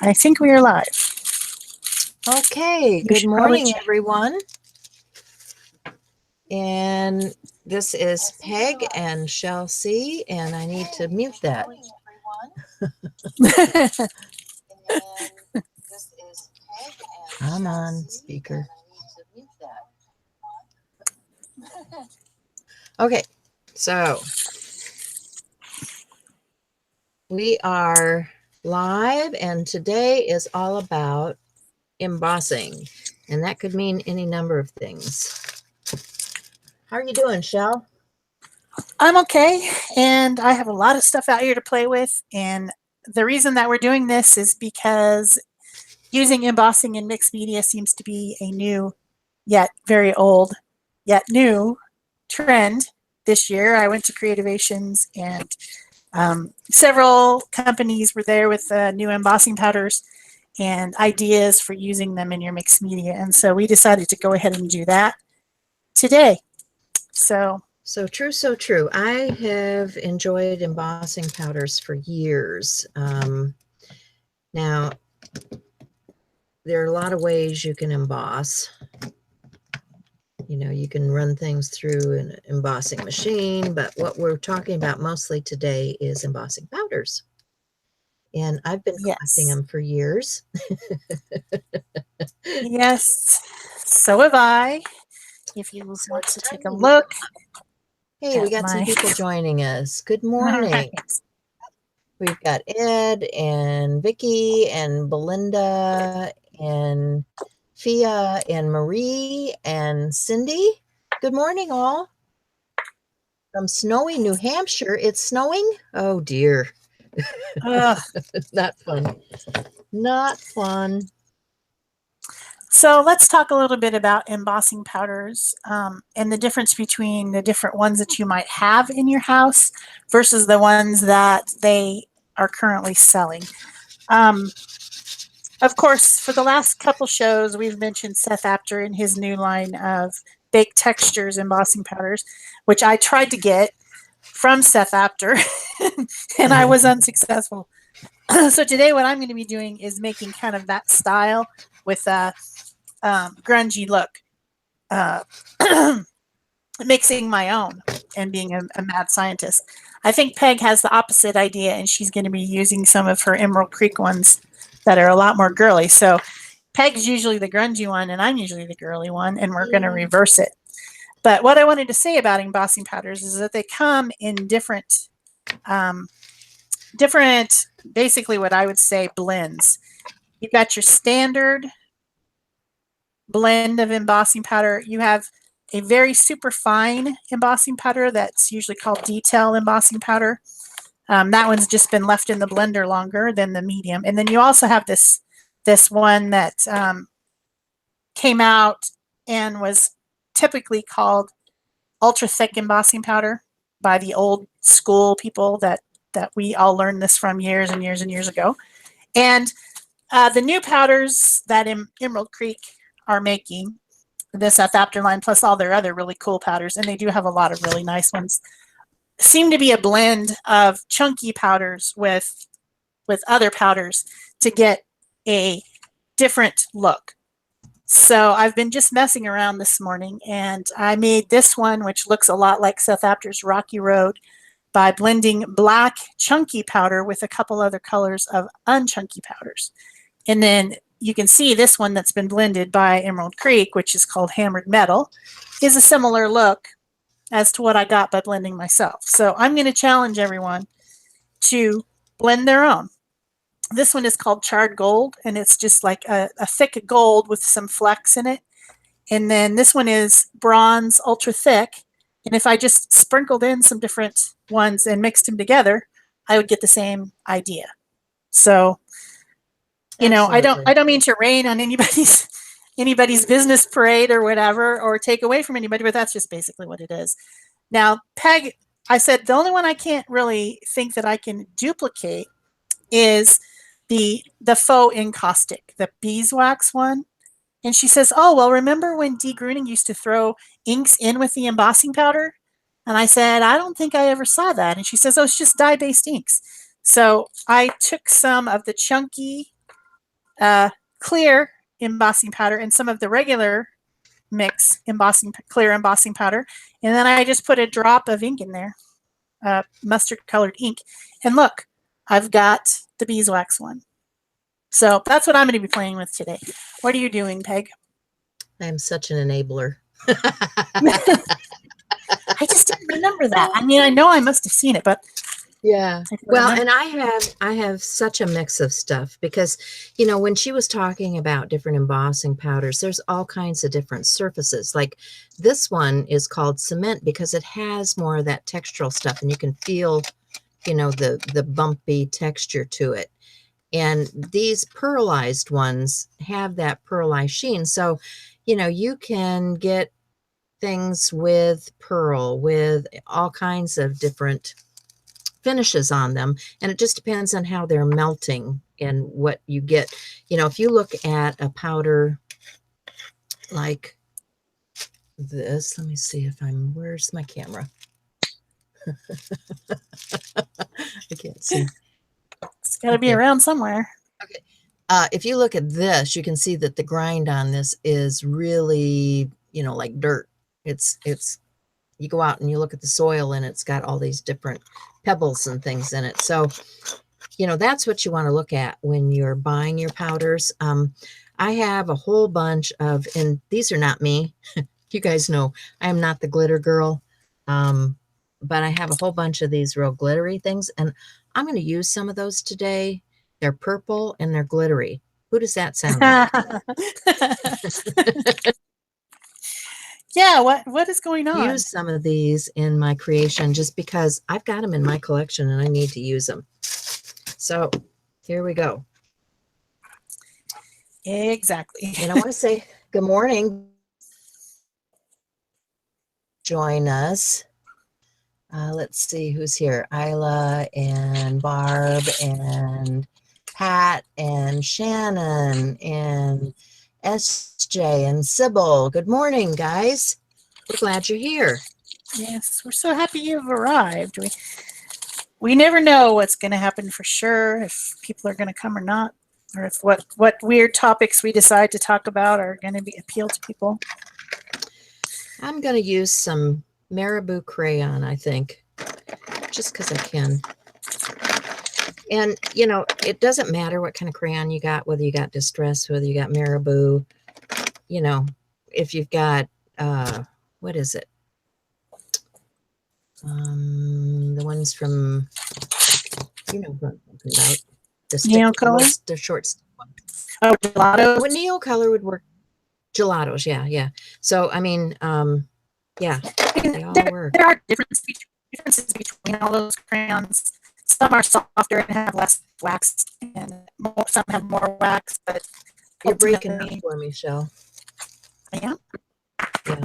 I think we are live. Okay, You good should probably morning, check. everyone. And this is Peg and Shall See, and I need to mute that. Come on, speaker. Okay, so we are live, and today is all about embossing, and that could mean any number of things. How are you doing, Shell? I'm okay, and I have a lot of stuff out here to play with. And the reason that we're doing this is because using embossing in mixed media seems to be a new, yet very old, yet new trend this year. I went to Creativations, and several companies were there with new embossing powders and ideas for using them in your mixed media. And so we decided to go ahead and do that today. So So true. I have enjoyed embossing powders for years. Now, there are a lot of ways you can emboss. You know, you can run things through an embossing machine, but what we're talking about mostly today is embossing powders. And I've been collecting yes, them for years. yes, so have I. If you So want it's to take time a to look Hey, we at got some my people joining us. Good all morning. right. We've got Ed and Vicky and Belinda and Fia and Marie and Cindy. Good morning, all. From snowy New Hampshire. It's snowing? Oh, dear. Ugh. Not fun. Not fun. So let's talk a little bit about embossing powders and the difference between the different ones that you might have in your house versus the ones that they are currently selling. Um, of course, for the last couple shows, we've mentioned Seth Apter and his new line of baked textures embossing powders, which I tried to get from Seth Apter and I was unsuccessful. So today what I'm going to be doing is making kind of that style with a grungy look, uh, mixing my own and being a mad scientist. I think Peg has the opposite idea, and she's going to be using some of her Emerald Creek ones that are a lot more girly. So Peg's usually the grungy one, and I'm usually the girly one, and we're going to reverse it. But what I wanted to say about embossing powders is that they come in um, different, basically what I would say blends. You've got your standard blend of embossing powder. You have a very super fine embossing powder that's usually called detail embossing powder. That one's just been left in the blender longer than the medium. And then you also have this one that came out and was typically called ultra thick embossing powder by the old school people that we all learned this from years and years and years ago. And the new powders that Emerald Creek are making, the Seth Apter line, plus all their other really cool powders, and they do have a lot of really nice ones, seem to be a blend of chunky powders with other powders to get a different look. So I've been just messing around this morning, and I made this one, which looks a lot like Seth Apter's Rocky Road, by blending black chunky powder with a couple other colors of unchunky powders. And then you can see this one that's been blended by Emerald Creek, which is called Hammered Metal, is a similar look as to what I got by blending myself. So I'm going to challenge everyone to blend their own. This one is called Charred Gold, and it's just like a thick gold with some flecks in it. And then this one is Bronze Ultra Thick. And if I just sprinkled in some different ones and mixed them together, I would get the same idea. So, you know, I don't mean to rain on anybody's business parade or whatever, or take away from anybody, but that's just basically what it is. Now, Peg, I said the only one I can't really think that I can duplicate is the faux encaustic, the beeswax one. And she says, "Oh, well, remember when Dee Gruning used to throw inks in with the embossing powder?" And I said, "I don't think I ever saw that." And she says, "Oh, it's just dye-based inks." So I took some of the chunky clear embossing powder and some of the regular mix clear embossing powder. And then I just put a drop of ink in there, mustard colored ink. And look, I've got the beeswax one. So that's what I'm going to be playing with today. What are you doing, Peg? I'm such an enabler. I just didn't remember that. I mean, I know I must have seen it, but yeah. Well, and I have such a mix of stuff because, you know, when she was talking about different embossing powders, there's all kinds of different surfaces. Like this one is called cement because it has more of that textural stuff, and you can feel, you know, the bumpy texture to it. And these pearlized ones have that pearlized sheen. So, you know, you can get things with pearl, with all kinds of different finishes on them. And it just depends on how they're melting and what you get. You know, if you look at a powder like this, let me see if where's my camera? I can't see. It's got to be around somewhere. Okay. If you look at this, you can see that the grind on this is really, you know, like dirt. It's, you go out and you look at the soil and it's got all these different pebbles and things in it. So, you know, that's what you want to look at when you're buying your powders. I have a whole bunch of, and these are not me. You guys know I am not the glitter girl. But I have a whole bunch of these real glittery things, and I'm going to use some of those today. They're purple and they're glittery. Who does that sound like? Yeah, what is going on? Use some of these in my creation just because I've got them in my collection and I need to use them. So here we go. Exactly. And I want to say good morning. Join us. Let's see who's here. Isla and Barb and Pat and Shannon and SJ and Sybil. Good morning, guys. We're glad you're here. Yes, we're so happy you've arrived. We never know what's going to happen for sure, if people are going to come or not, or if what weird topics we decide to talk about are going to appeal to people. I'm going to use some Marabou crayon, I think, just because I can. And, you know, it doesn't matter what kind of crayon you got, whether you got Distress, whether you got Marabou, you know, if you've got, what is it? The ones from, you know what I'm talking about. The Neocolor? The short one. Oh, gelato. What Neocolor would work. Gelatos, yeah. So, I mean, yeah, they all work. There are differences between all those crayons. Some are softer and have less wax, and some have more wax. But you're breaking up for me, Shell. I am. Yeah.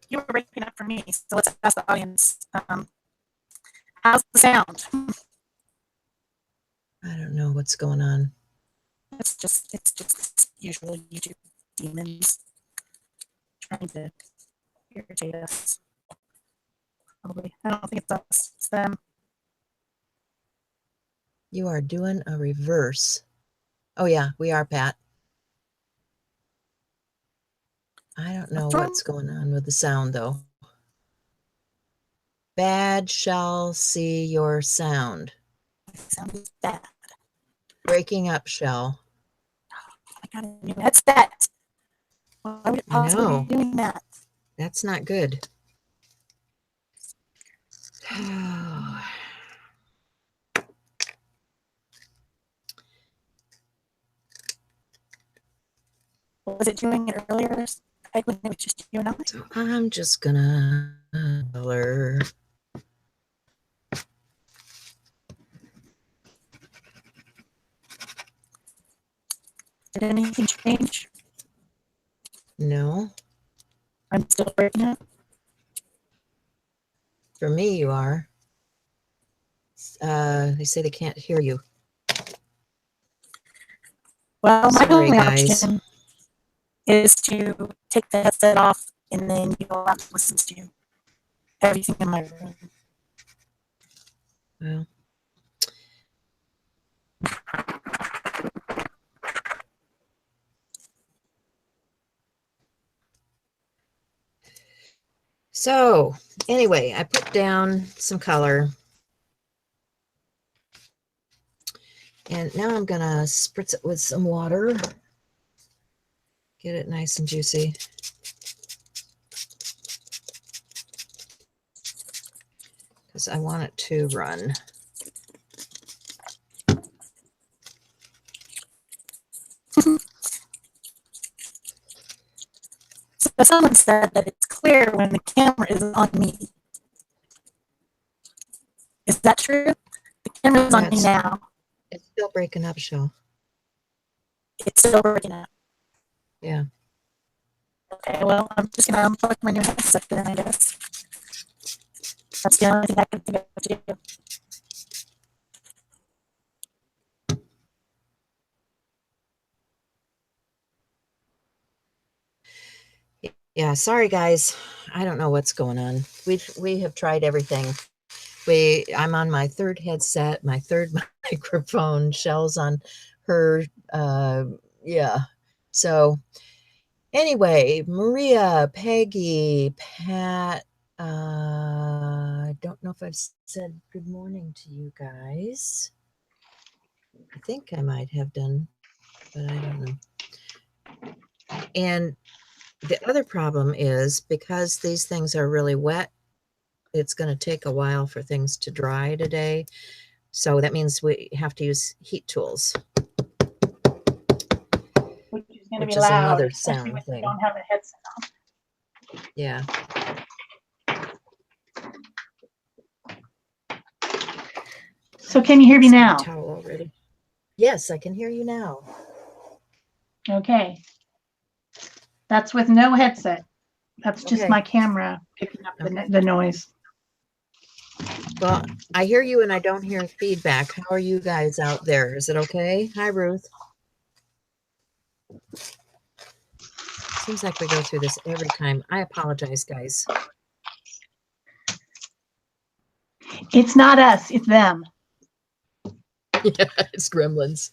You were breaking up for me. So let's ask the audience. How's the sound? I don't know what's going on. It's just usual YouTube demons trying to irritate us. Probably. I don't think it's us. It's them. You are doing a reverse. Oh yeah, we are, Pat. I don't know what's going on with the sound though. Bad shall see your sound. Sound is bad. Breaking up, Shell. I got a new headset. Why would it possibly be doing that? That's not good. Was it doing it earlier? I think it was just you and I. So I'm just gonna color. Did anything change? No. I'm still breaking up. For me, you are. They say they can't hear you. Well, my only option is to take the headset off and then you will have to listen to everything in my room. Well. So anyway, I put down some color. And now I'm going to spritz it with some water. Get it nice and juicy. Because I want it to run. So someone said that it's clear when the camera is on me. Is that true? The camera is on me now. It's still breaking up, Shell. It's still breaking up. Yeah. Okay, well, I'm just going to unplug my new headset then, I guess. That's the only thing I can think of to do. Yeah, sorry guys. I don't know what's going on. We have tried everything. I'm on my third headset, my third microphone. Shell's on her. Yeah. So anyway, Maria, Peggy, Pat. I don't know if I've said good morning to you guys. I think I might have done, but I don't know. And the other problem is because these things are really wet, it's going to take a while for things to dry today. So that means we have to use heat tools. Which is going to be loud, especially when you don't have a headset on. Yeah. So can you hear me now? Towel already. Yes, I can hear you now. Okay. That's with no headset. That's just my camera picking up the noise. Well, I hear you and I don't hear feedback. How are you guys out there? Is it okay? Hi, Ruth. Seems like we go through this every time. I apologize, guys. It's not us, it's them. Yeah, it's gremlins.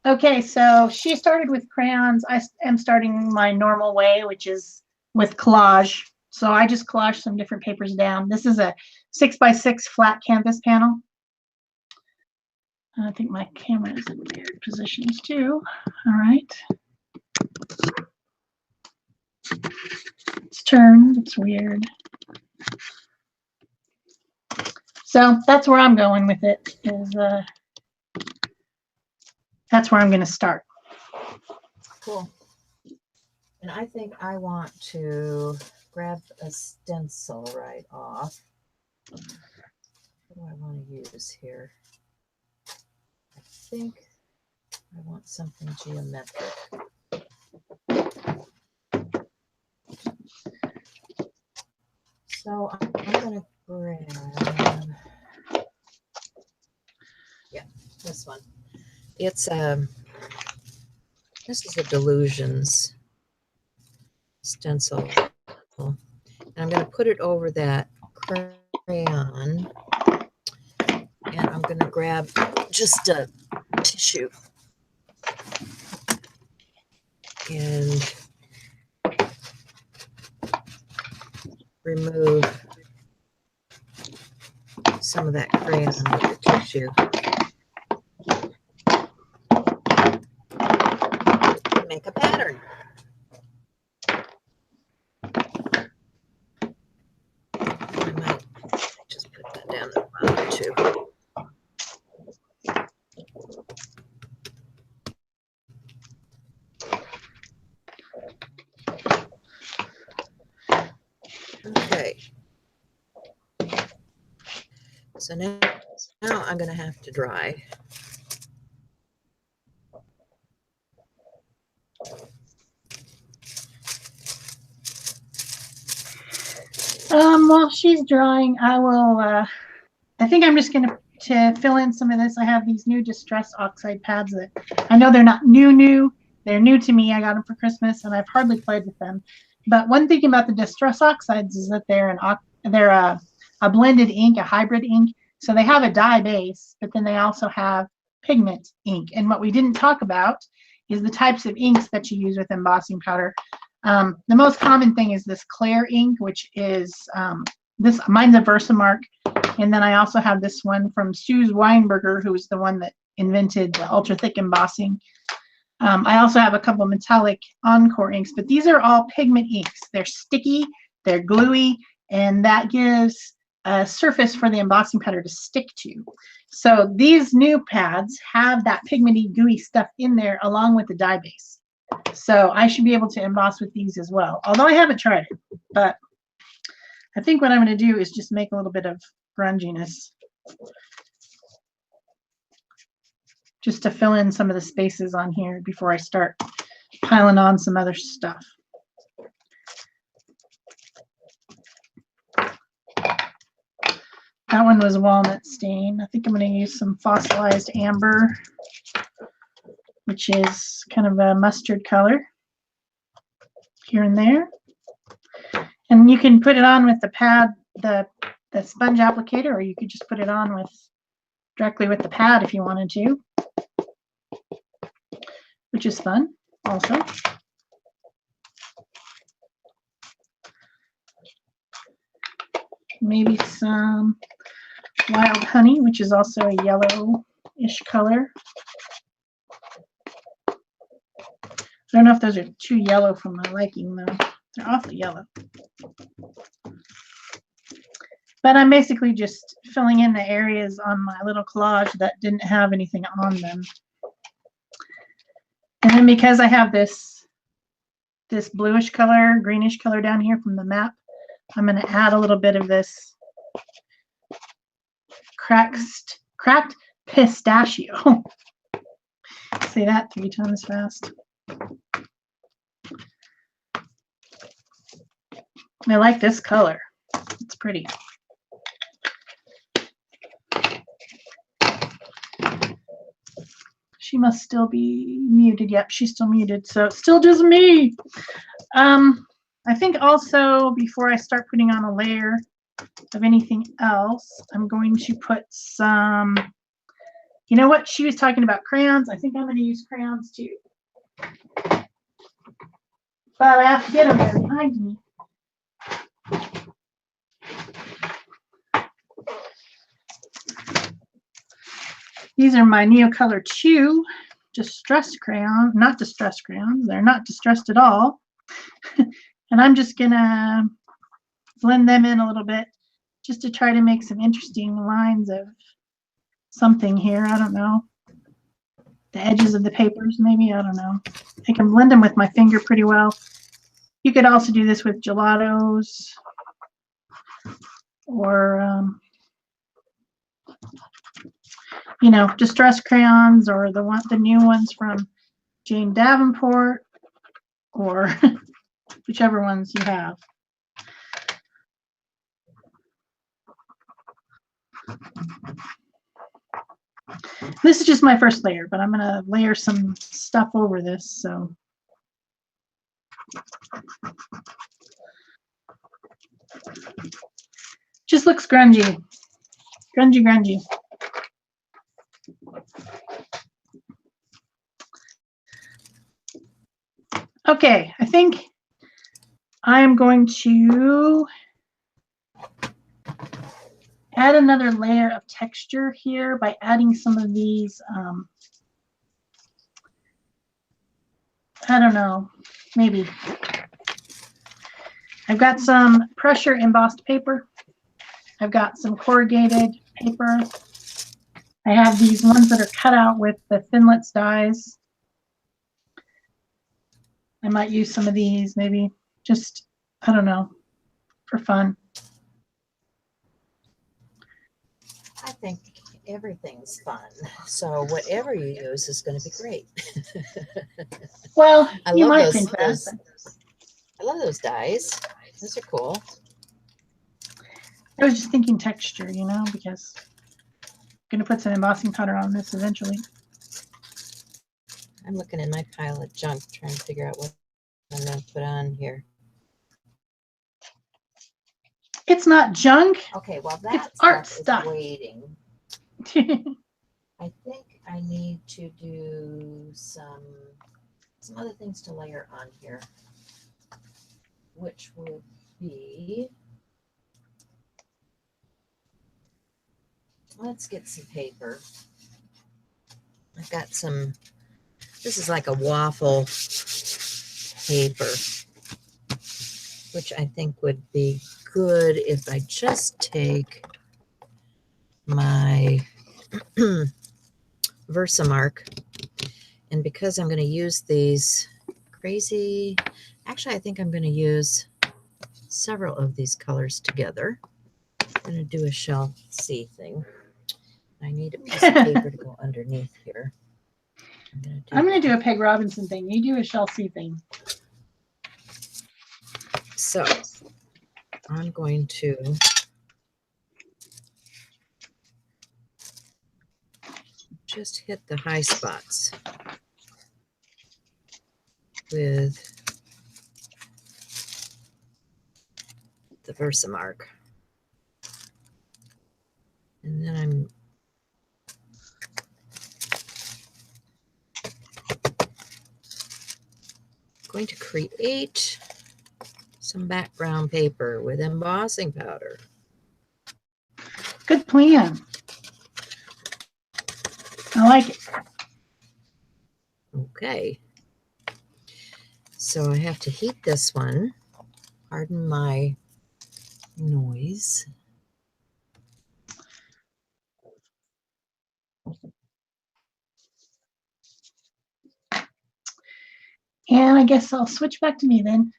Okay, so she started with crayons. I am starting my normal way, which is with collage. So I just collage some different papers down. This is a 6x6 flat canvas panel. I think my camera is in weird positions too. All right. It's turned, it's weird. So that's where I'm going with it, is that's where I'm going to start. Cool. And I think I want to grab a stencil right off. What do I want to use here? I think I want something geometric. So I'm going to grab, yeah, this one. It's this is a Delusions stencil, and I'm going to put it over that crayon, and I'm going to grab just a tissue and remove some of that crayon with the tissue. Make a pattern. I might just put that down at the bottom too. Okay. So now I'm going to have to dry. While she's drying, I will, I think I'm just going to fill in some of this. I have these new Distress Oxide pads that I know they're not new. They're new to me. I got them for Christmas and I've hardly played with them. But one thing about the Distress Oxides is that they're a blended ink, a hybrid ink. So they have a dye base, but then they also have pigment ink. And what we didn't talk about is the types of inks that you use with embossing powder. The most common thing is this Claire ink, which is mine's a Versamark. And then I also have this one from Suze Weinberger, who was the one that invented the ultra thick embossing. I also have a couple of metallic Encore inks, but these are all pigment inks. They're sticky, they're gluey, and that gives a surface for the embossing powder to stick to. So these new pads have that pigmenty, gooey stuff in there along with the dye base. So I should be able to emboss with these as well, although I haven't tried it. But I think what I'm going to do is just make a little bit of grunginess, just to fill in some of the spaces on here before I start piling on some other stuff. That one was walnut stain. I think I'm going to use some fossilized amber, which is kind of a mustard color here and there. And you can put it on with the pad, the sponge applicator, or you could just put it on with directly with the pad if you wanted to, which is fun also. Maybe some wild honey, which is also a yellowish color. I don't know if those are too yellow for my liking, though. They're awfully yellow. But I'm basically just filling in the areas on my little collage that didn't have anything on them. And then because I have this bluish color, greenish color down here from the map, I'm going to add a little bit of this cracked pistachio. Say that 3 times fast. I like this color. It's pretty. She must still be muted. Yep, she's still muted. So it's still just me. I think also before I start putting on a layer of anything else, I'm going to put some, you know what? She was talking about crayons. I think I'm going to use crayons too. But I have to get them there behind me. These are my Neocolor 2 distressed crayons, not distressed crayons. They're not distressed at all. And I'm just gonna blend them in a little bit just to try to make some interesting lines of something here. I don't know. The edges of the papers, maybe. I don't know. I can blend them with my finger pretty well. You could also do this with gelatos or you know, distress crayons, or the new ones from Jane Davenport, or whichever ones you have. This is just my first layer, but I'm going to layer some stuff over this. So just looks grungy, grungy. Okay, I think I'm going to add another layer of texture here by adding some of these, I don't know, maybe. I've got some pressure embossed paper. I've got some corrugated paper. I have these ones that are cut out with the Thinlits dies. I might use some of these, maybe just, I don't know, for fun. I think everything's fun. So whatever you use is going to be great. Well, I you love might those, think that. I love those dies. Those are cool. I was just thinking texture, you know, because I'm going to put some embossing powder on this eventually. I'm looking in my pile of junk trying to figure out what I'm going to put on here. It's not junk. Okay, well that It's art stuff stuff. is waiting. I think I need to do some other things to layer on here. which would be, let's get some paper. I've got some, this is like a waffle paper, which I think would be good if I just take my Versamark. And because I'm going to use these crazy, actually, I think I'm going to use several of these colors together. I'm going to do a shell C thing. I need a piece of paper to go underneath here. I'm going to do a Peg Robinson thing. You do a Shell C thing. So I'm going to just hit the high spots with the Versamark. And then I'm going to create some background paper with embossing powder. Good plan. I like it. Okay. So I have to heat this one. Pardon my noise. And I guess I'll switch back to me then.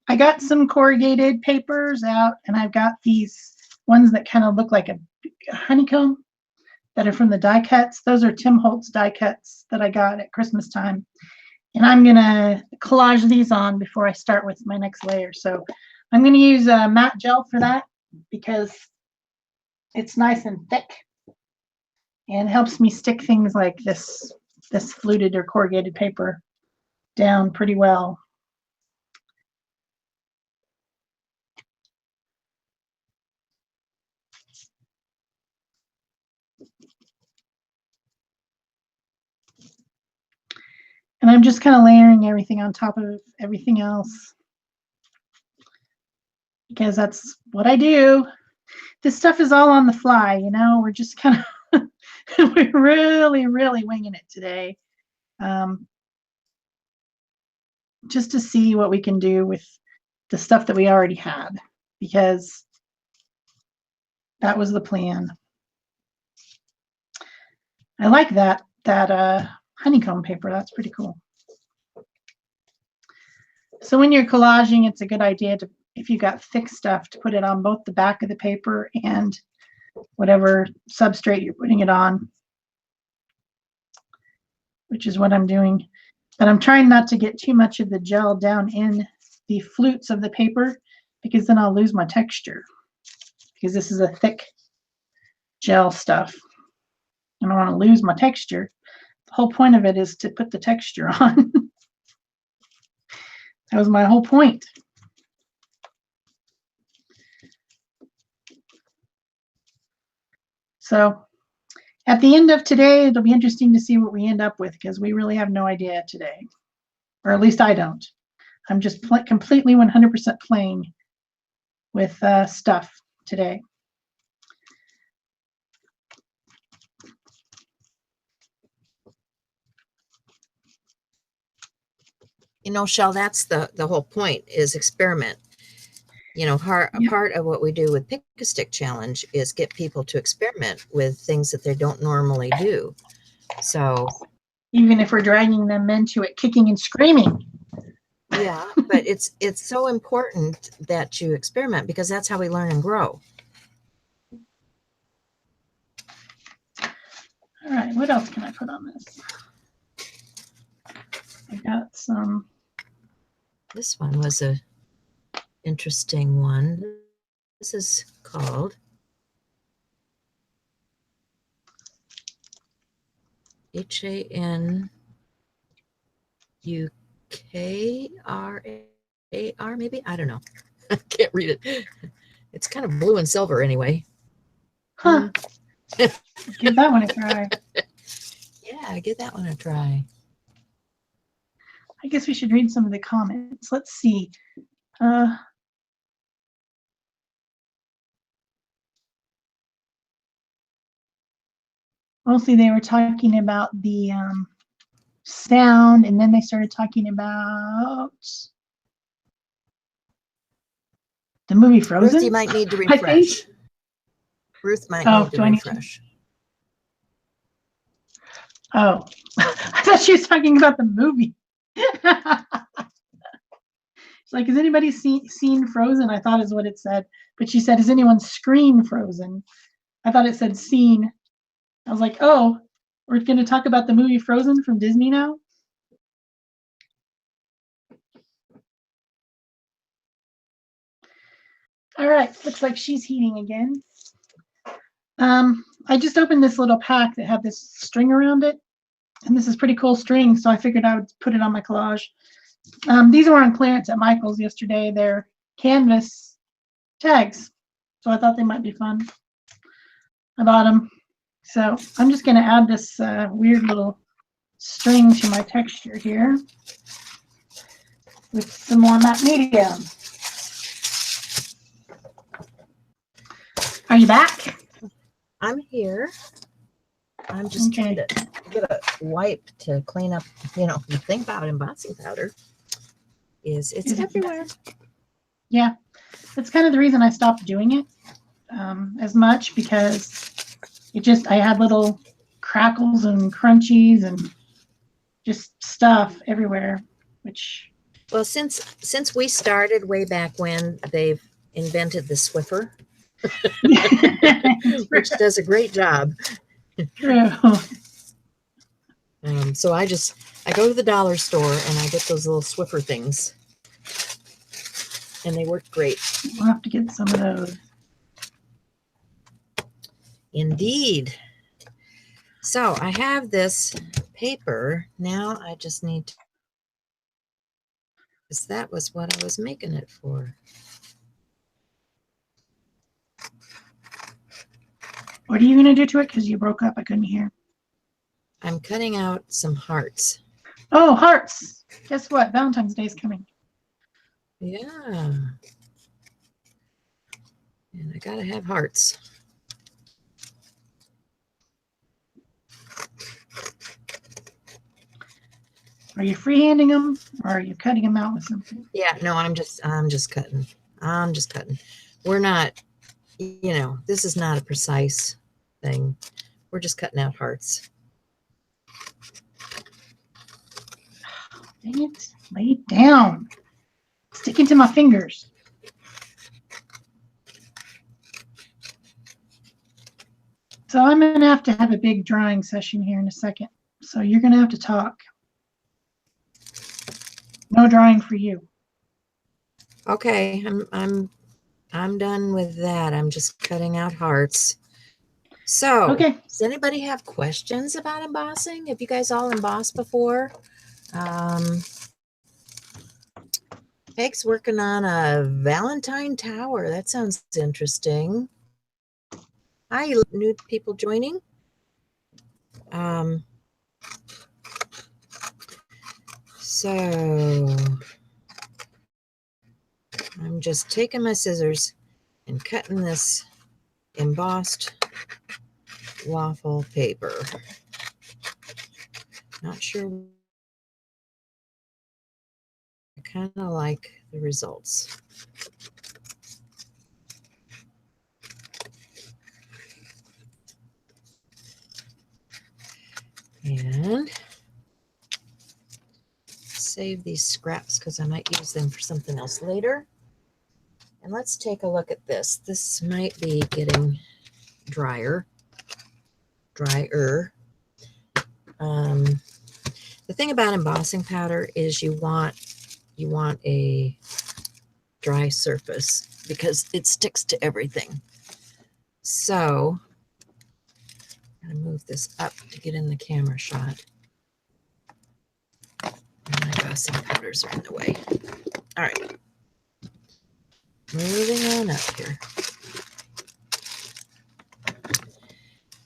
I got some corrugated papers out, and I've got these ones that kind of look like a honeycomb that are from the die cuts. Those are Tim Holtz die cuts that I got at Christmas time. And I'm going to collage these on before I start with my next layer. So I'm going to use matte gel for that because it's nice and thick and helps me stick things like this fluted or corrugated paper down pretty well. And I'm just kind of layering everything on top of everything else because that's what I do. This stuff is all on the fly, you know, we're just kind of, we're really, really winging it today. Just to see what we can do with the stuff that we already had, because that was the plan. I like that honeycomb paper. That's pretty cool. So when you're collaging, it's a good idea to, if you got thick stuff, to put it on both the back of the paper and whatever substrate you're putting it on, which is what I'm doing. But I'm trying not to get too much of the gel down in the flutes of the paper, because then I'll lose my texture, because this is a thick gel stuff. I don't want to lose my texture. The whole point of it is to put the texture on. That was my whole point. So at the end of today, it'll be interesting to see what we end up with, because we really have no idea today, or at least I don't. I'm just completely 100% playing with stuff today. You know, Shell, that's the whole point, is experiment. You know, a part of what we do with Pick a Stick Challenge is get people to experiment with things that they don't normally do. So even if we're dragging them into it, kicking and screaming. Yeah, but it's so important that you experiment, because that's how we learn and grow. All right, what else can I put on this? I got some. This one was a interesting one. This is called HANUKRAR, maybe? I don't know. I can't read it. It's kind of blue and silver anyway. Huh. Give that one a try. Yeah, give that one a try. I guess we should read some of the comments. Let's see. Uh, Mostly they were talking about the sound, and then they started talking about the movie Frozen. Ruth, you might need to I think. refresh. Ruth might Oh, need to do I need to? refresh. Oh, I thought she was talking about the movie. It's like, has anybody seen Frozen? I thought is what it said, but she said, has anyone screened Frozen? I thought it said seen. I was like, oh, we're going to talk about the movie Frozen from Disney now? All right, looks like she's heating again. I just opened this little pack that had this string around it, and this is pretty cool string, so I figured I would put it on my collage. These were on clearance at Michael's yesterday. They're canvas tags, so I thought they might be fun. I bought them. So I'm just going to add this weird little string to my texture here with some more matte medium. Are you back? I'm here. I'm just trying to get a wipe to clean up. You know, the thing about embossing powder is it's everywhere. Yeah, that's kind of the reason I stopped doing it as much, because I had little crackles and crunchies and just stuff everywhere, which. Well, since we started way back when, they've invented the Swiffer, which does a great job. True. So I go to the dollar store and I get those little Swiffer things, and they work great. We'll have to get some of those. Indeed. So I have this paper. Now I just need to, because that was what I was making it for. What are you going to do to it? Because you broke up. I couldn't hear. I'm cutting out some hearts. Oh, hearts. Guess what? Valentine's Day is coming. Yeah. And I gotta have hearts. Are you freehanding them, or are you cutting them out with something? Yeah, no, I'm just cutting. I'm just cutting. We're not, you know, this is not a precise thing. We're just cutting out hearts. Dang it. Lay it down. Sticking to my fingers. So I'm going to have a big drawing session here in a second. So you're going to have to talk. No drawing for you. Okay, I'm done with that. I'm just cutting out hearts. So, okay. Does anybody have questions about embossing? Have you guys all embossed before? Peg's working on a Valentine tower. That sounds interesting. Hi, new people joining. So I'm just taking my scissors and cutting this embossed waffle paper. Not sure. I kind of like the results. And save these scraps because I might use them for something else later. And let's take a look at this. This might be getting drier. The thing about embossing powder is you want a dry surface because it sticks to everything. So I'm going to move this up to get in the camera shot. My embossing powders are in the way. All right. Moving on up here.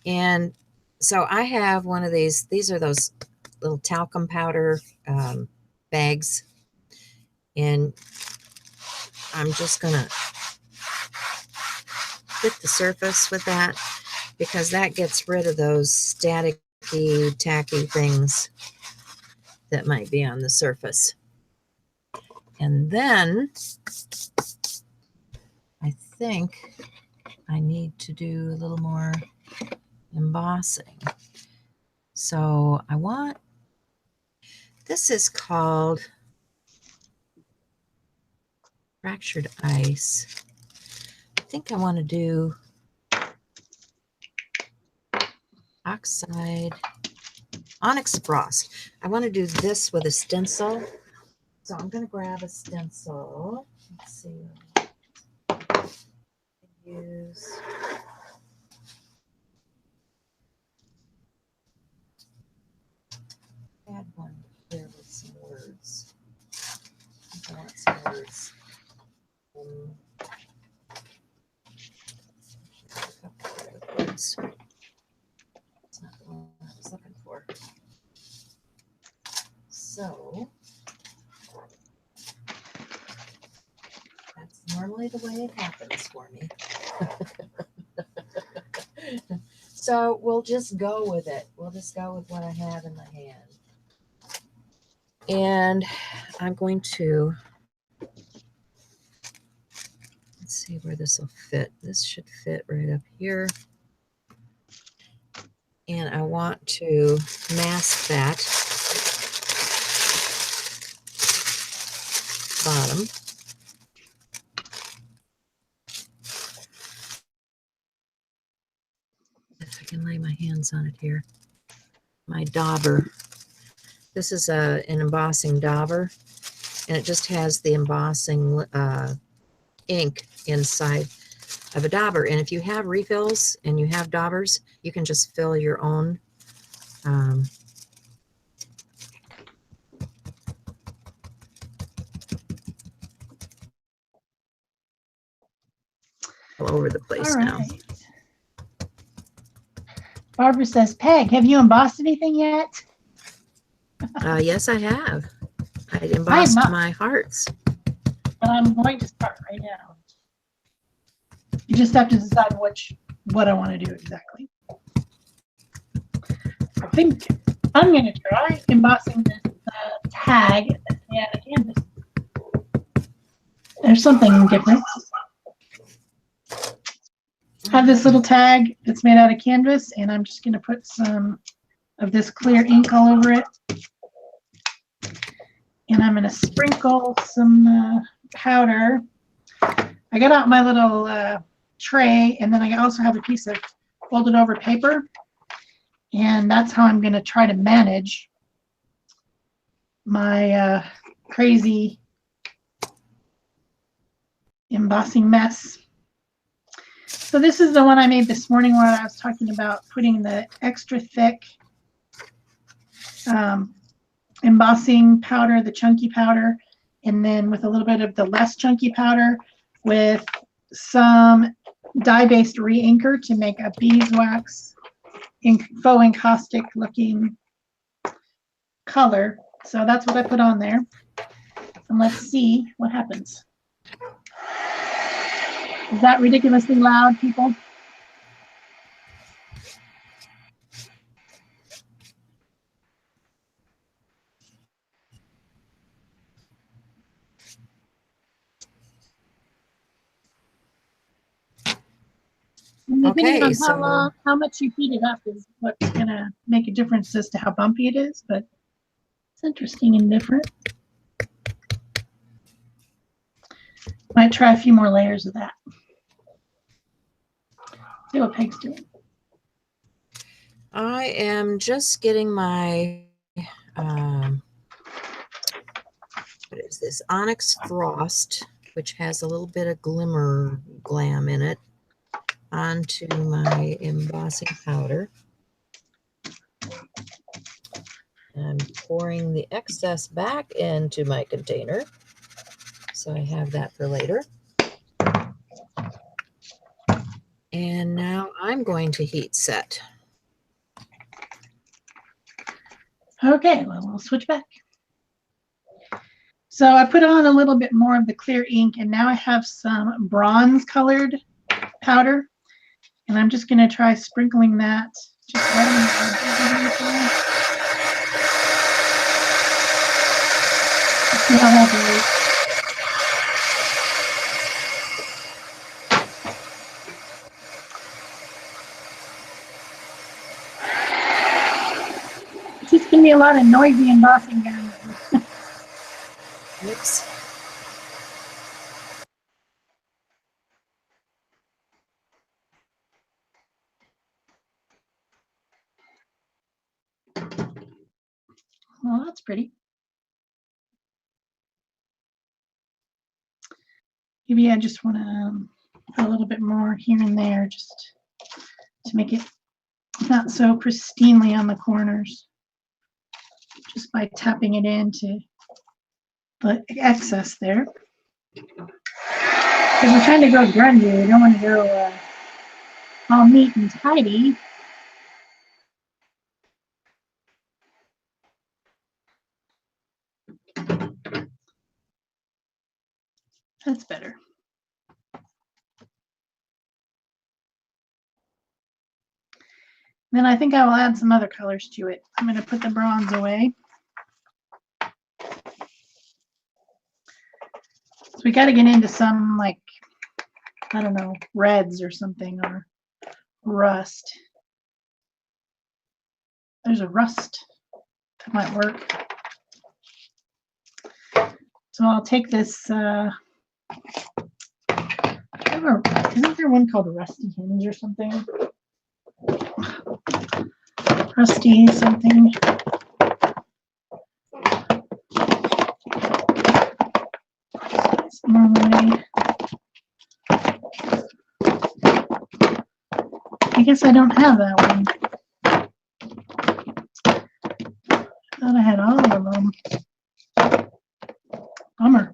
And so I have one of these. These are those little talcum powder bags. And I'm just gonna hit the surface with that because that gets rid of those staticky, tacky things that might be on the surface. And then I think I need to do a little more embossing. So I want, this is called Fractured Ice. I think I want to do oxide, onyx frost. I want to do this with a stencil. So I'm going to grab a stencil. Let's see. Use add one here with some words. I want some words. Words. It's not the one I was looking for. So that's normally the way it happens for me. So we'll just go with it. We'll just go with what I have in my hand. And I'm going to, let's see where this will fit. This should fit right up here. And I want to mask that bottom. If I can lay my hands on it here. My dauber. This is an embossing dauber, and it just has the embossing ink inside of a dauber. And if you have refills and you have daubers, you can just fill your own. All over the place now. Barbara says, Peg, have you embossed anything yet? Yes, I have. I embossed my hearts. But I'm going to start right now. You just have to decide what I want to do exactly. I think I'm going to try embossing this tag that's made out of canvas. There's something different. I have this little tag that's made out of canvas, and I'm just going to put some of this clear ink all over it. And I'm going to sprinkle some powder. I got out my little tray, and then I also have a piece of folded over paper. And that's how I'm going to try to manage my crazy embossing mess. So this is the one I made this morning where I was talking about putting the extra thick embossing powder, the chunky powder, and then with a little bit of the less chunky powder with some dye-based re-inker to make a beeswax faux encaustic looking color. So that's what I put on there. And let's see what happens. Is that ridiculously loud, people? And depending on how much you heat it up is what's going to make a difference as to how bumpy it is, but it's interesting and different. Might try a few more layers of that. See what Peg's doing. I am just getting my, what is this? Onyx Frost, which has a little bit of glimmer glam in it, onto my embossing powder. I'm pouring the excess back into my container, so I have that for later. And now I'm going to heat set. Okay, well, we'll switch back. So I put on a little bit more of the clear ink, and now I have some bronze colored powder, and I'm just going to try sprinkling that just right on the edges. See how that goes. It's just going to be a lot of noisy embossing down there. Whoops. Well, that's pretty. Maybe I just want to put a little bit more here and there just to make it not so pristinely on the corners, just by tapping it into the excess there. Because we're trying to go grungy, we don't want to go all neat and tidy. That's better. Then I think I will add some other colors to it. I'm going to put the bronze away. So we got to get into some, like, I don't know, reds or something, or rust. There's a rust that might work. So I'll take this, isn't there one called Rusty Hinge or something? Rusty something. Normally, I guess I don't have that one. I thought I had all of them. Bummer.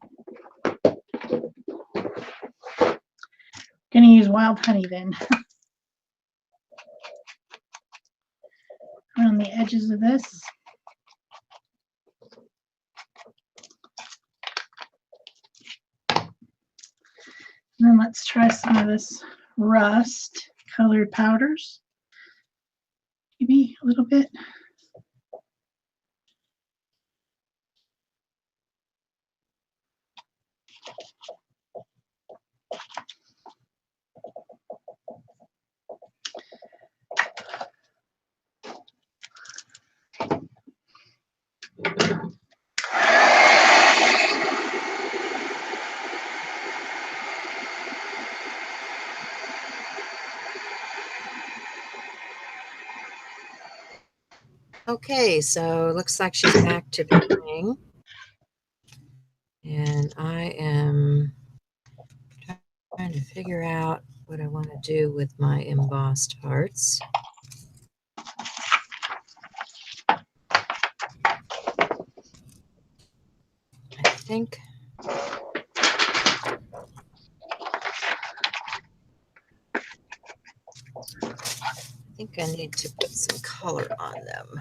Gonna use wild honey then. Around the edges of this. And then let's try some of this rust colored powders. Maybe a little bit. Okay, so looks like she's back to drawing. And I am trying to figure out what I want to do with my embossed hearts. I think I need to put some color on them.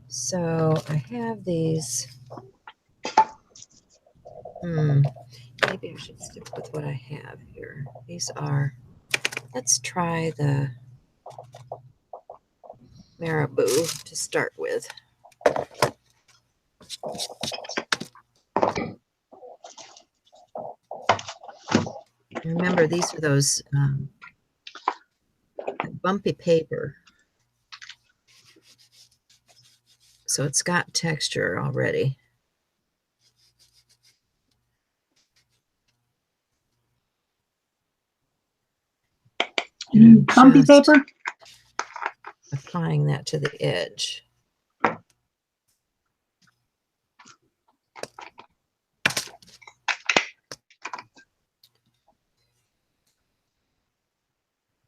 So I have these. Maybe I should stick with what I have here. These are, let's try the Marabou to start with. Remember, these are those bumpy paper. So it's got texture already. Bumpy paper? Applying that to the edge.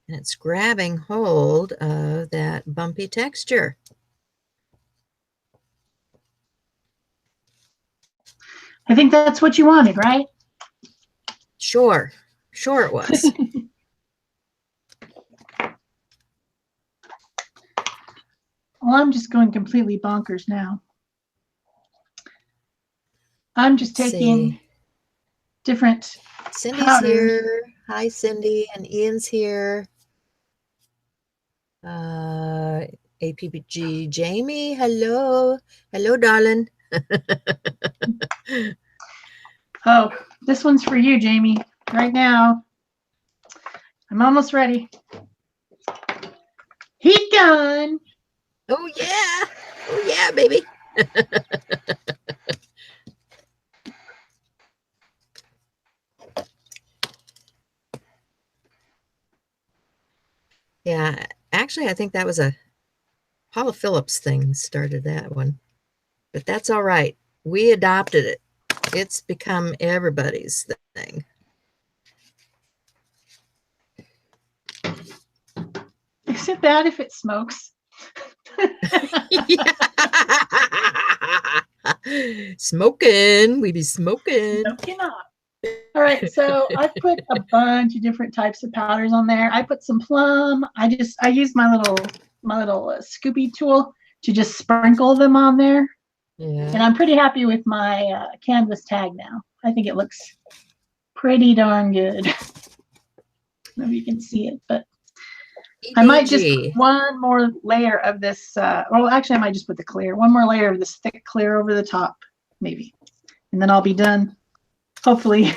And it's grabbing hold of that bumpy texture. I think that's what you wanted, right? Sure it was. Well, I'm just going completely bonkers now. I'm just Let's taking see. different Cindy's powders. here. Hi, Cindy. And Ian's here. APPG Jamie, hello. Hello, darling. Oh, this one's for you, Jamie. Right now. I'm almost ready. Heat gun. Oh, yeah. Oh, yeah, baby. Yeah, actually, I think that was a Paula Phillips thing started that one. But that's all right. We adopted it. It's become everybody's thing. Is it bad if it smokes? Smoking. We be smoking. Smoking up. All right, so I've put a bunch of different types of powders on there. I put some plum. I use my little scoopy tool to just sprinkle them on there. Yeah. And I'm pretty happy with my canvas tag now. I think it looks pretty darn good. I don't know if you can see it, but I might just put one more layer of this. Well, actually, I might just put the clear. One more layer of this thick clear over the top, maybe. And then I'll be done. Hopefully,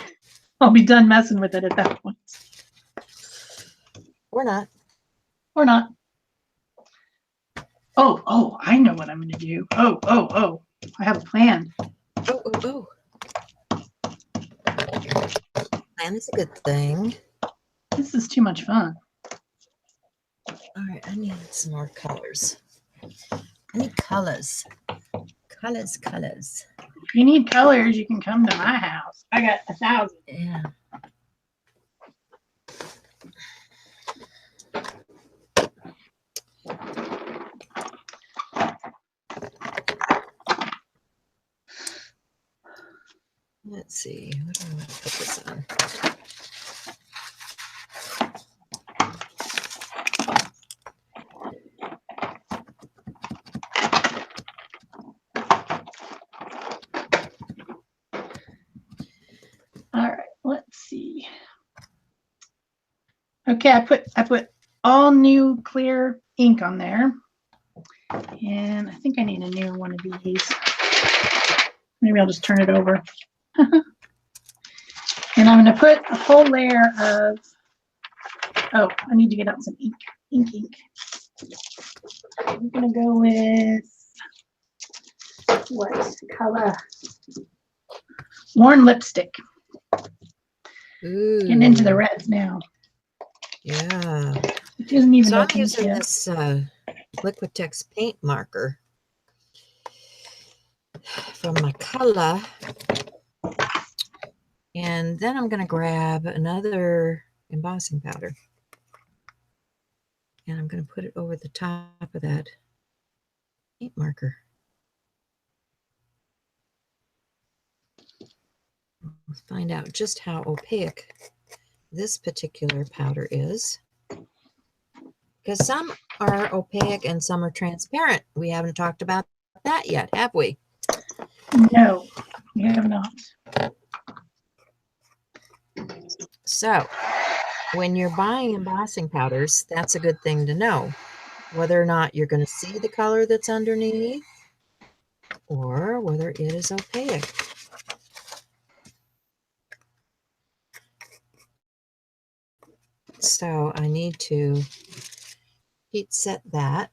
I'll be done messing with it at that point. Or not. Or not. Oh, I know what I'm going to do. Oh. I have a plan. Oh. Plan is a good thing. This is too much fun. All right, I need some more colors. I need colors. Colors. If you need colors, you can come to my house. I got 1,000. Yeah. Let's see. What do I want to put this on? All right, let's see. Okay, I put all new clear ink on there. And I think I need a new one of these. Maybe I'll just turn it over. And I'm going to put a whole layer of, oh, I need to get out some ink. Ink. I'm going to go with, what color? Worn lipstick. Ooh. Getting into the reds now. Yeah. It isn't even So I'm looking using yet. this Liquitex paint marker from my color. And then I'm going to grab another embossing powder. And I'm going to put it over the top of that paint marker. We'll find out just how opaque this particular powder is. Because some are opaque and some are transparent. We haven't talked about that yet, have we? No, we have not. So when you're buying embossing powders, that's a good thing to know. Whether or not you're going to see the color that's underneath or whether it is opaque. So I need to heat set that.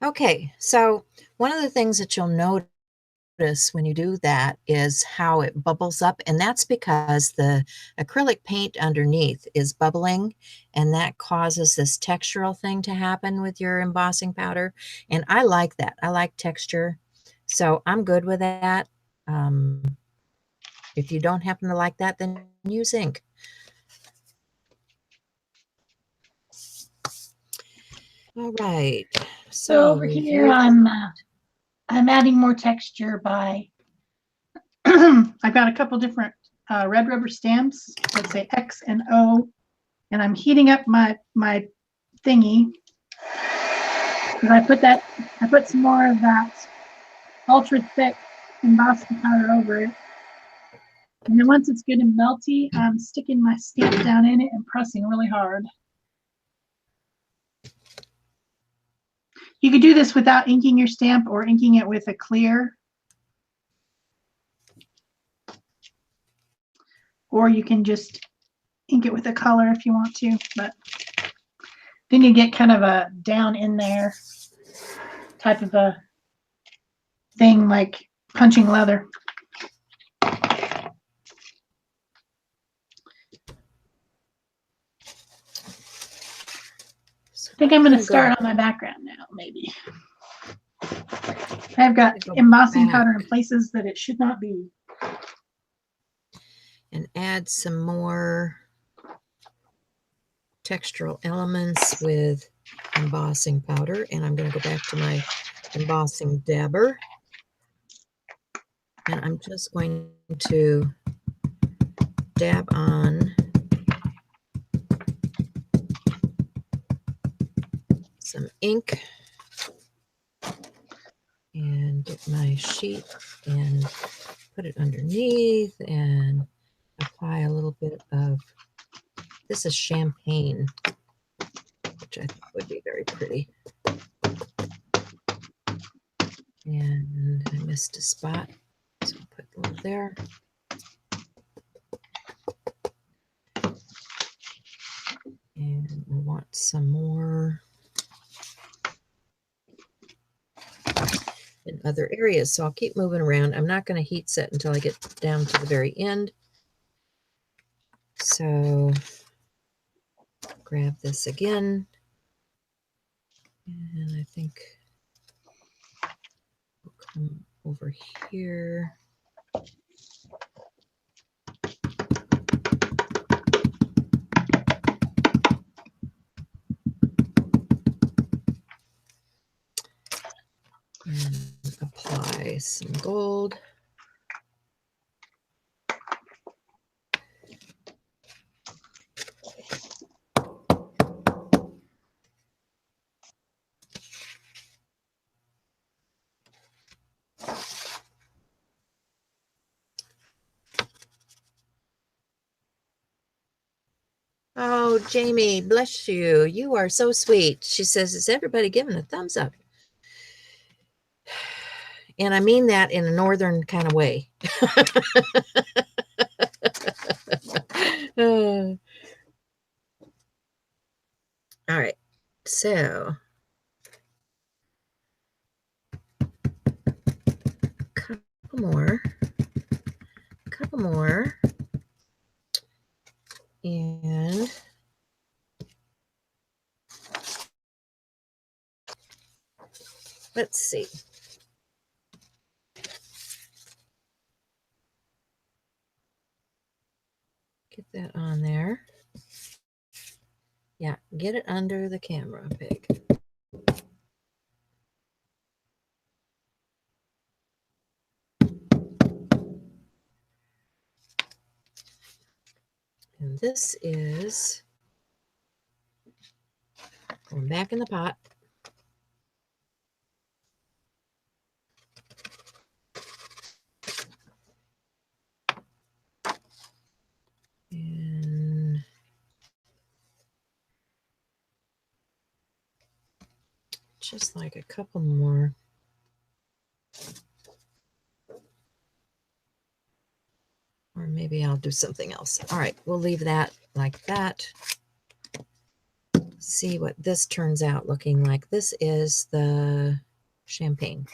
Okay, so one of the things that you'll notice when you do that is how it bubbles up, and that's because the acrylic paint underneath is bubbling, and that causes this textural thing to happen with your embossing powder. And I like that. I like texture, so I'm good with that. If you don't happen to like that, then use ink. All right. So over here, I'm adding more texture by I've got a couple different red rubber stamps that say X and O, and I'm heating up my thingy because I put some more of that ultra thick embossing powder over it. And then once it's good and melty, I'm sticking my stamp down in it and pressing really hard. You could do this without inking your stamp or inking it with a clear. Or you can just ink it with a color if you want to, but then you get kind of a down in there type of a thing, like punching leather. I think I'm going to start on my background now, maybe. I've got embossing powder in places that it should not be. And add some more textural elements with embossing powder. And I'm going to go back to my embossing dabber. And I'm just going to dab on some ink and get my sheet and put it underneath and apply a little bit of, this is champagne, which I think would be very pretty. And I missed a spot, so I'll put a little there. And we want some more in other areas. So I'll keep moving around. I'm not going to heat set until I get down to the very end. So grab this again. And I think we'll come over here. And apply some gold. Oh, Jamie, bless you. You are so sweet. She says, is everybody giving a thumbs up? And I mean that in a northern kind of way. All right. So a couple more. And let's see. Get that on there. Yeah, get it under the camera, Pig. And this is going back in the pot. And just like a couple more. Or maybe I'll do something else. All right, we'll leave that like that. see what this turns out looking like. This is the champagne.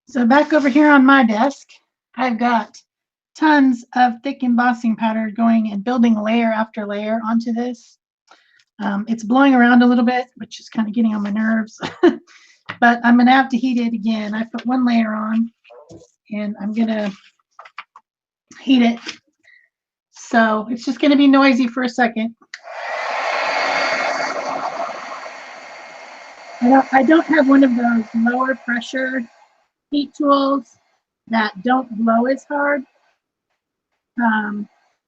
So back over here on my desk, I've got tons of thick embossing powder going and building layer after layer onto this. It's blowing around a little bit, which is kind of getting on my nerves, but I'm gonna have to heat it again. I put one layer on and I'm gonna heat it. So it's just gonna be noisy for a second. I don't have one of those lower pressure heat tools that don't blow as hard.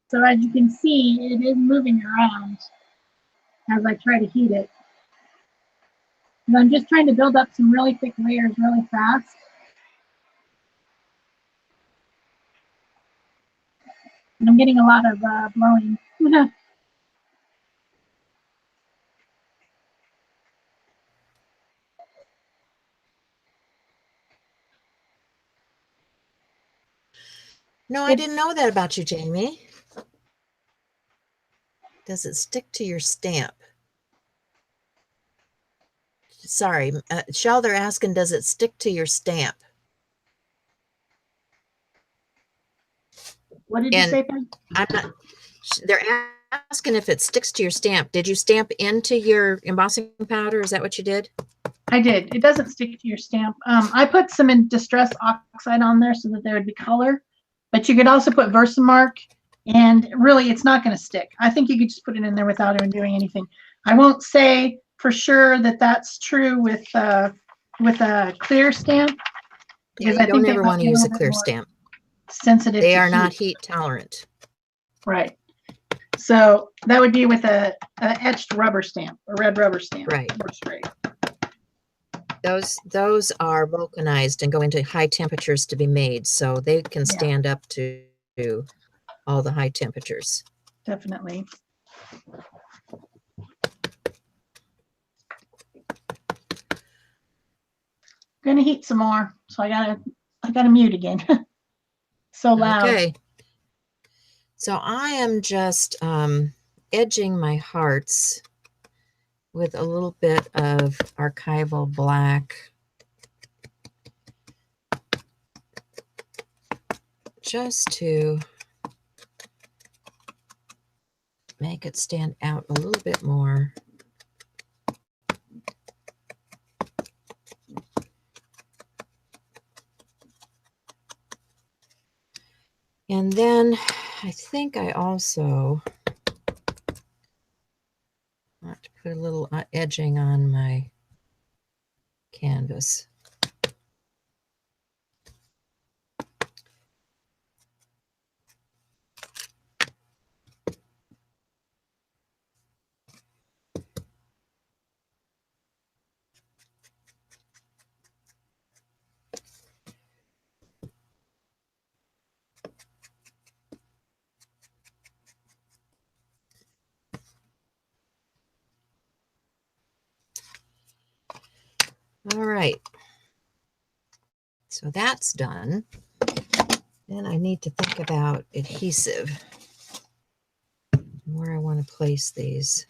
So as you can see, it is moving around as I try to heat it. And I'm just trying to build up some really thick layers really fast. And I'm getting a lot of blowing. No, I didn't know that about you, Jamie. Does it stick to your stamp? Sorry, Shell, they're asking, does it stick to your stamp? What did you say, Peg? I'm not, they're asking if it sticks to your stamp. Did you stamp into your embossing powder? Is that what you did? I did. It doesn't stick to your stamp. I put some in Distress Oxide on there so that there would be color, but you could also put Versamark, and really it's not going to stick. I think you could just put it in there without even doing anything. I won't say for sure that that's true with a clear stamp, because Yeah, I think don't ever want to use a clear stamp. Sensitive. They to are heat. not heat tolerant. Right. So that would be with a etched rubber stamp, a red rubber stamp. Right. Or straight. Those are vulcanized and go into high temperatures to be made, so they can stand up to all the high temperatures. Definitely. Gonna heat some more, so I gotta mute again. So loud. Okay. So I am just edging my hearts with a little bit of archival black, just to make it stand out a little bit more. And then I think I also want to put a little edging on my canvas. All right, so that's done. Then I need to think about adhesive, where I want to place these.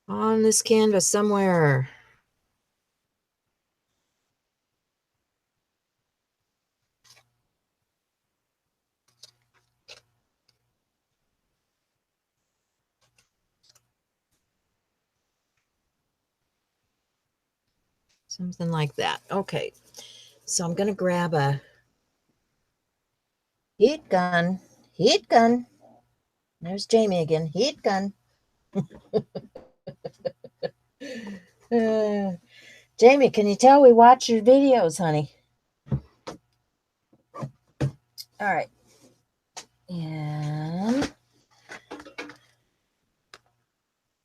On this canvas somewhere. Something like that. Okay, so I'm going to grab a heat gun. Heat gun. There's Jamie again. Heat gun. Jamie, can you tell we watch your videos, honey? All right.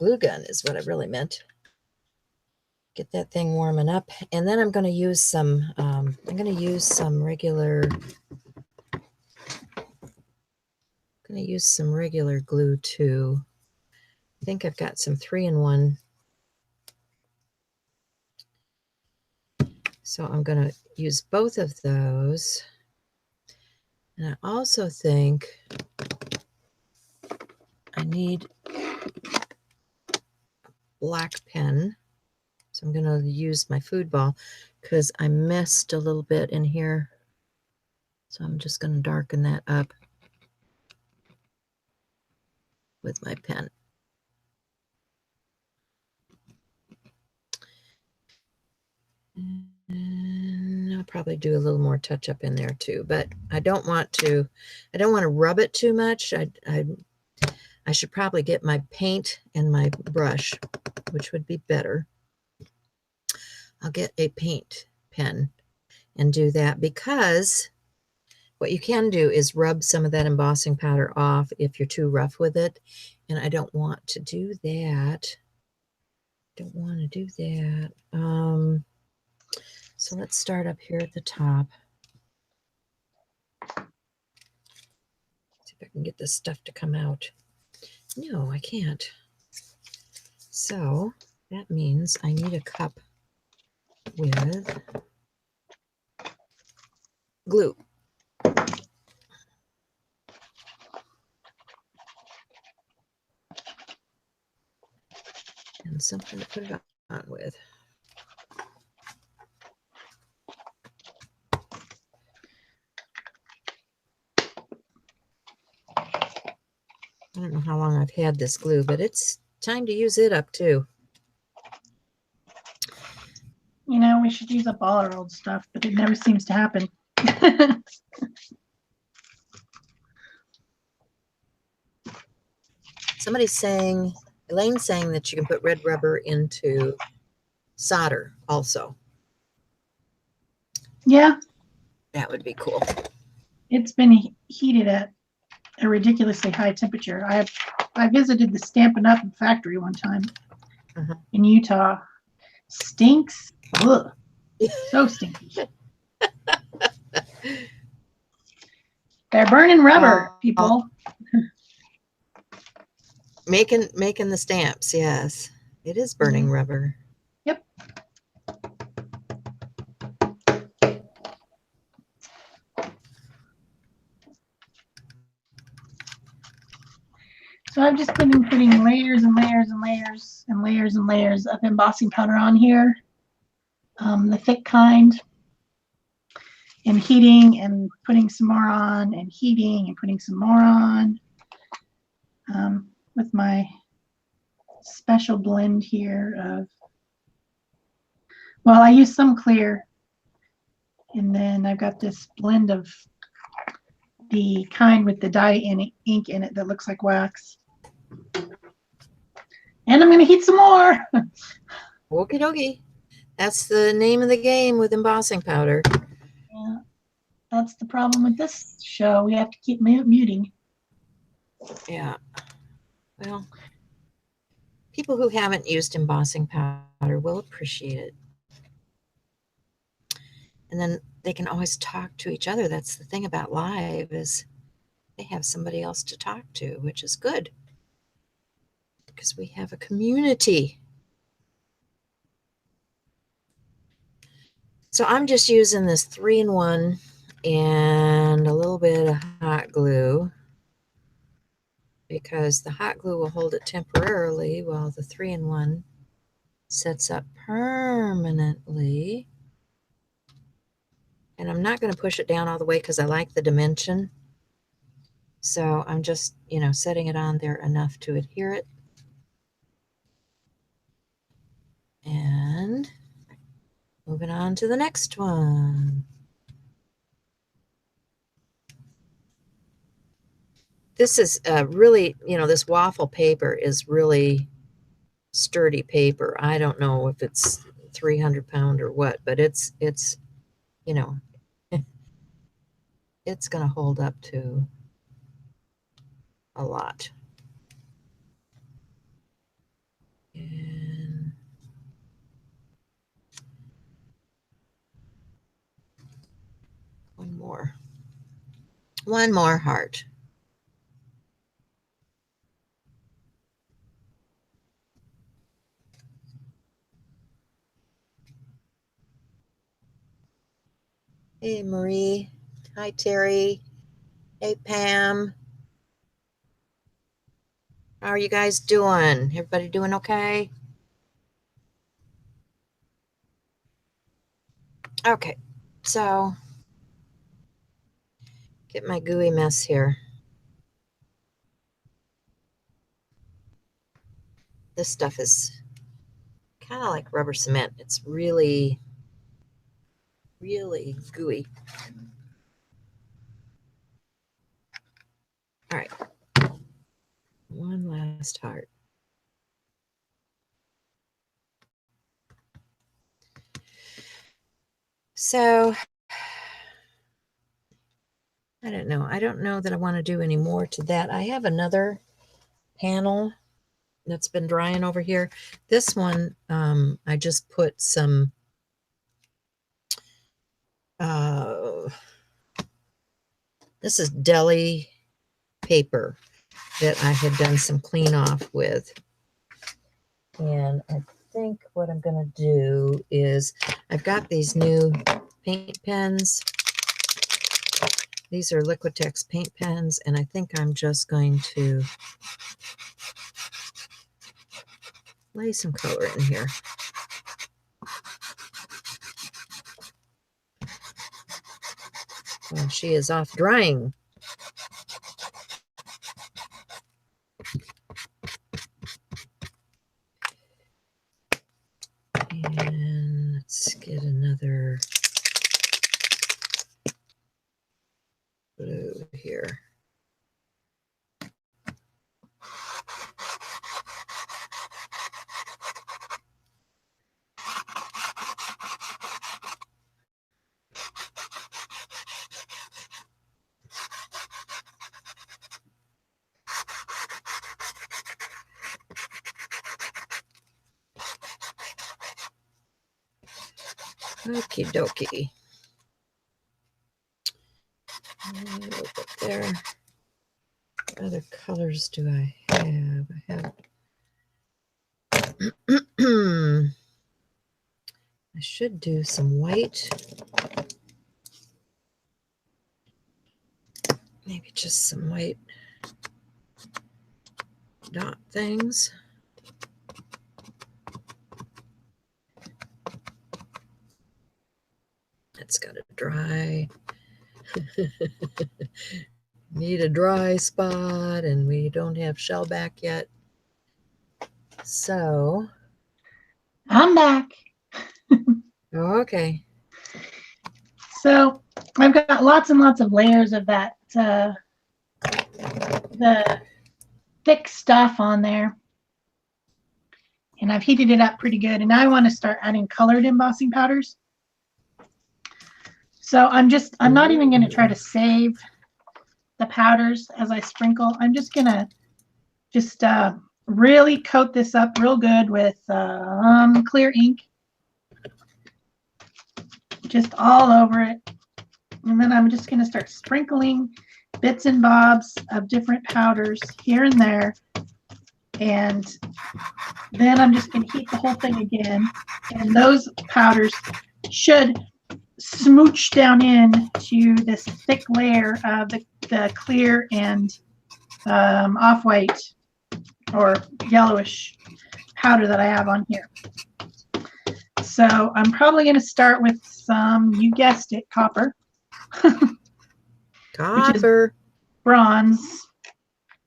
glue gun is what I really meant. Get that thing warming up, and then I'm going to use some. I'm going to use some regular. Going to use some regular glue too. I think I've got some 3-in-1. So I'm going to use both of those. And I also think I need a black pen. So I'm going to use my food ball because I messed a little bit in here. So I'm just going to darken that up with my pen. And I'll probably do a little more touch up in there too, but I don't want to rub it too much. I should probably get my paint and my brush, which would be better. I'll get a paint pen and do that, because what you can do is rub some of that embossing powder off if you're too rough with it. And I don't want to do that. Don't want to do that. So let's start up here at the top. See if I can get this stuff to come out. No, I can't. So that means I need a cup with glue. And something to put it on with. I don't know how long I've had this glue, but it's time to use it up too. You know, we should use up all our old stuff, but it never seems to happen. Somebody's saying, Elaine's saying that you can put red rubber into solder also. Yeah, That would be cool. it's been heated at a ridiculously high temperature. I visited the Stampin' Up! Factory one time in Utah. Stinks. Ugh. So stinky. They're burning rubber, people. Making the stamps, yes. It is burning rubber. Yep. So I've just been putting layers and layers and layers and layers and layers of embossing powder on here, the thick kind, and heating and putting some more on, and heating and putting some more on, with my special blend here of, well, I use some clear, and then I've got this blend of the kind with the dye ink in it that looks like wax. And I'm going to heat some more. Okie dokie. That's the name of the game with embossing powder. Yeah, that's the problem with this show. We have to keep muting. Yeah. Well, people who haven't used embossing powder will appreciate it. And then they can always talk to each other. That's the thing about live, is they have somebody else to talk to, which is good, because we have a community. So I'm just using this 3-in-1 and a little bit of hot glue, because the hot glue will hold it temporarily while the 3-in-1 sets up permanently. And I'm not going to push it down all the way because I like the dimension. So I'm just, setting it on there enough to adhere it. And moving on to the next one. This is really, this waffle paper is really sturdy paper. I don't know if it's 300-pound or what, but it's it's going to hold up to a lot. And one more heart. Hey, Marie. Hi, Terry. Hey, Pam. How are you guys doing? Everybody doing okay? Okay, so get my gooey mess here. This stuff is kind of like rubber cement. It's really, really gooey. All right, one last heart. So I don't know. I don't know that I want to do any more to that. I have another panel that's been drying over here. This one, I just put some this is deli paper that I had done some clean off with. And I think what I'm going to do is I've got these new paint pens. These are Liquitex paint pens, and I think I'm just going to lay some color in here. Well, she is off drying. And let's get another blue here. Okie dokie. There. What other colors do I have? I should do some white. Maybe just some white dot things. It's got to dry. Need a dry spot, and we don't have shell back yet. So I'm back. okay. So I've got lots and lots of layers of that, the thick stuff on there. And I've heated it up pretty good. And now I want to start adding colored embossing powders. So I'm not even going to try to save the powders as I sprinkle. I'm just going to really coat this up real good with clear ink. Just all over it. And then I'm just going to start sprinkling bits and bobs of different powders here and there. And then I'm just going to heat the whole thing again. And those powders should smooch down into this thick layer of the clear and off-white or yellowish powder that I have on here. So I'm probably going to start with some, you guessed it, copper. Copper. Bronze.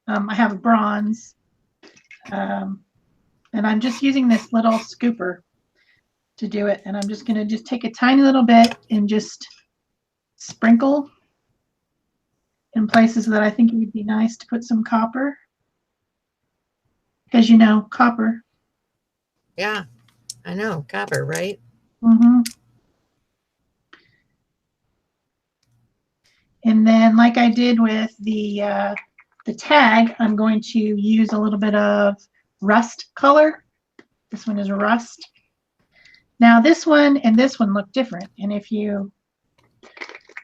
I have a bronze. And I'm just using this little scooper to do it. And I'm just going to just take a tiny little bit and just sprinkle in places that I think it would be nice to put some copper. Because, you know, copper. Yeah, I know. Copper, right? Mm-hmm. And then, like I did with the tag, I'm going to use a little bit of rust color This one is Rust. Now this one and this one look different. And if you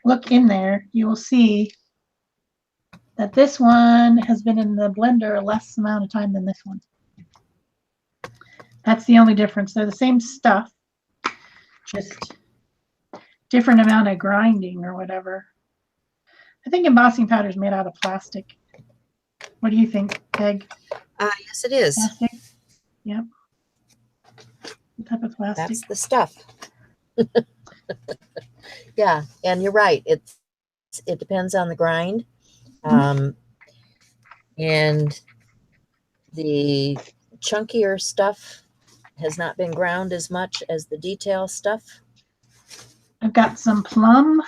look in there, you will see that this one has been in the blender a less amount of time than this one. That's the only difference. They're the same stuff, just different amount of grinding or whatever. I think embossing powder is made out of plastic. What do you think, Peg? Yes, it is. Plastic? Yep. What type of plastic? That's the stuff. Yeah, and you're right. It depends on the grind. And the chunkier stuff has not been ground as much as the detail stuff. I've got some plum.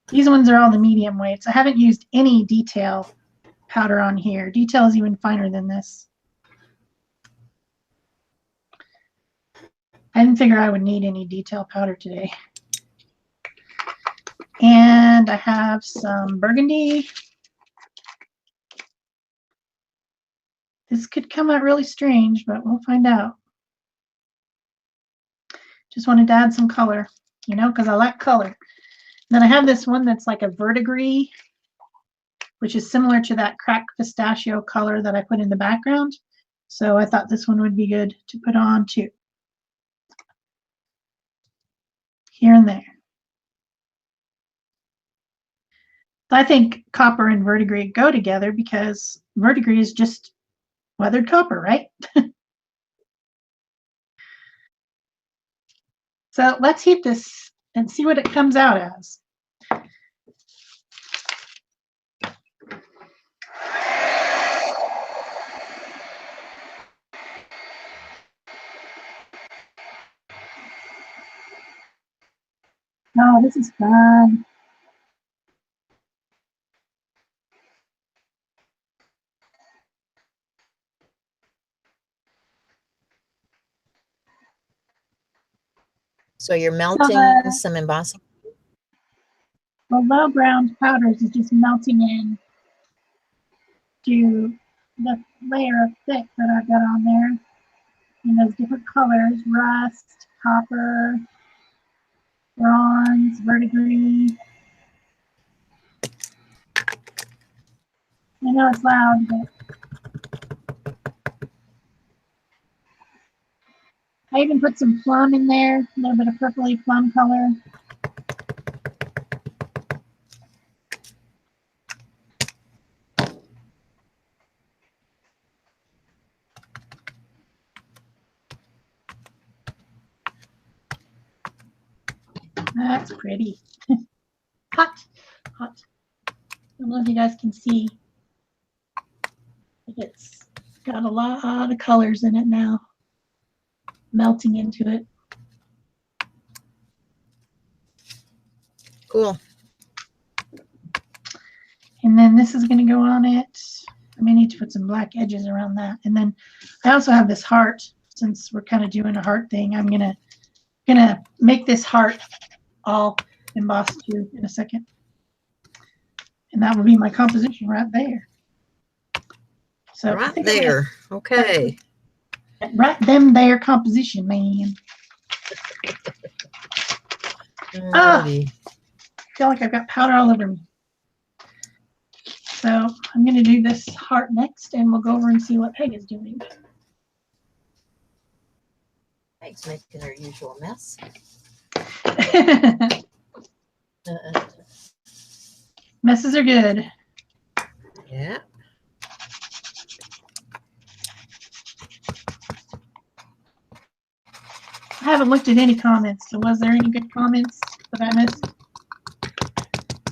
These ones are all the medium weights. I haven't used any detail powder on here. Detail is even finer than this. I didn't figure I would need any detail powder today. And I have some burgundy. This could come out really strange, but we'll find out. Just wanted to add some color, you know, because I like color. Then I have this one that's like a verdigris, which is similar to that cracked pistachio color that I put in the background. So I thought this one would be good to put on too. Here and there. So I think copper and verdigris go together because verdigris is just weathered copper, right? So let's heat this and see what it comes out as. Oh, this is fun. So you're melting some embossing. The low ground powders is just melting in to the layer of thick that I've got on there in those different colors: rust, copper, bronze, verdigris. I know it's loud, but I even put some plum in there, a little bit of purpley plum color. That's pretty. Hot, hot. I don't know if you guys can see. It's got a lot of colors in it now, melting into it. Cool. And then this is going to go on it. I may need to put some black edges around that. And then I also have this heart. Since we're kind of doing a heart thing, I'm gonna make this heart all embossed too in a second. And that will be my composition right there. So right there. Okay. Right them there composition, man. I feel like I've got powder all over me. So I'm going to do this heart next, and we'll go over and see what Peg is doing. Peg's making her usual mess. Messes are good. Yeah. I haven't looked at any comments. So was there any good comments that I missed?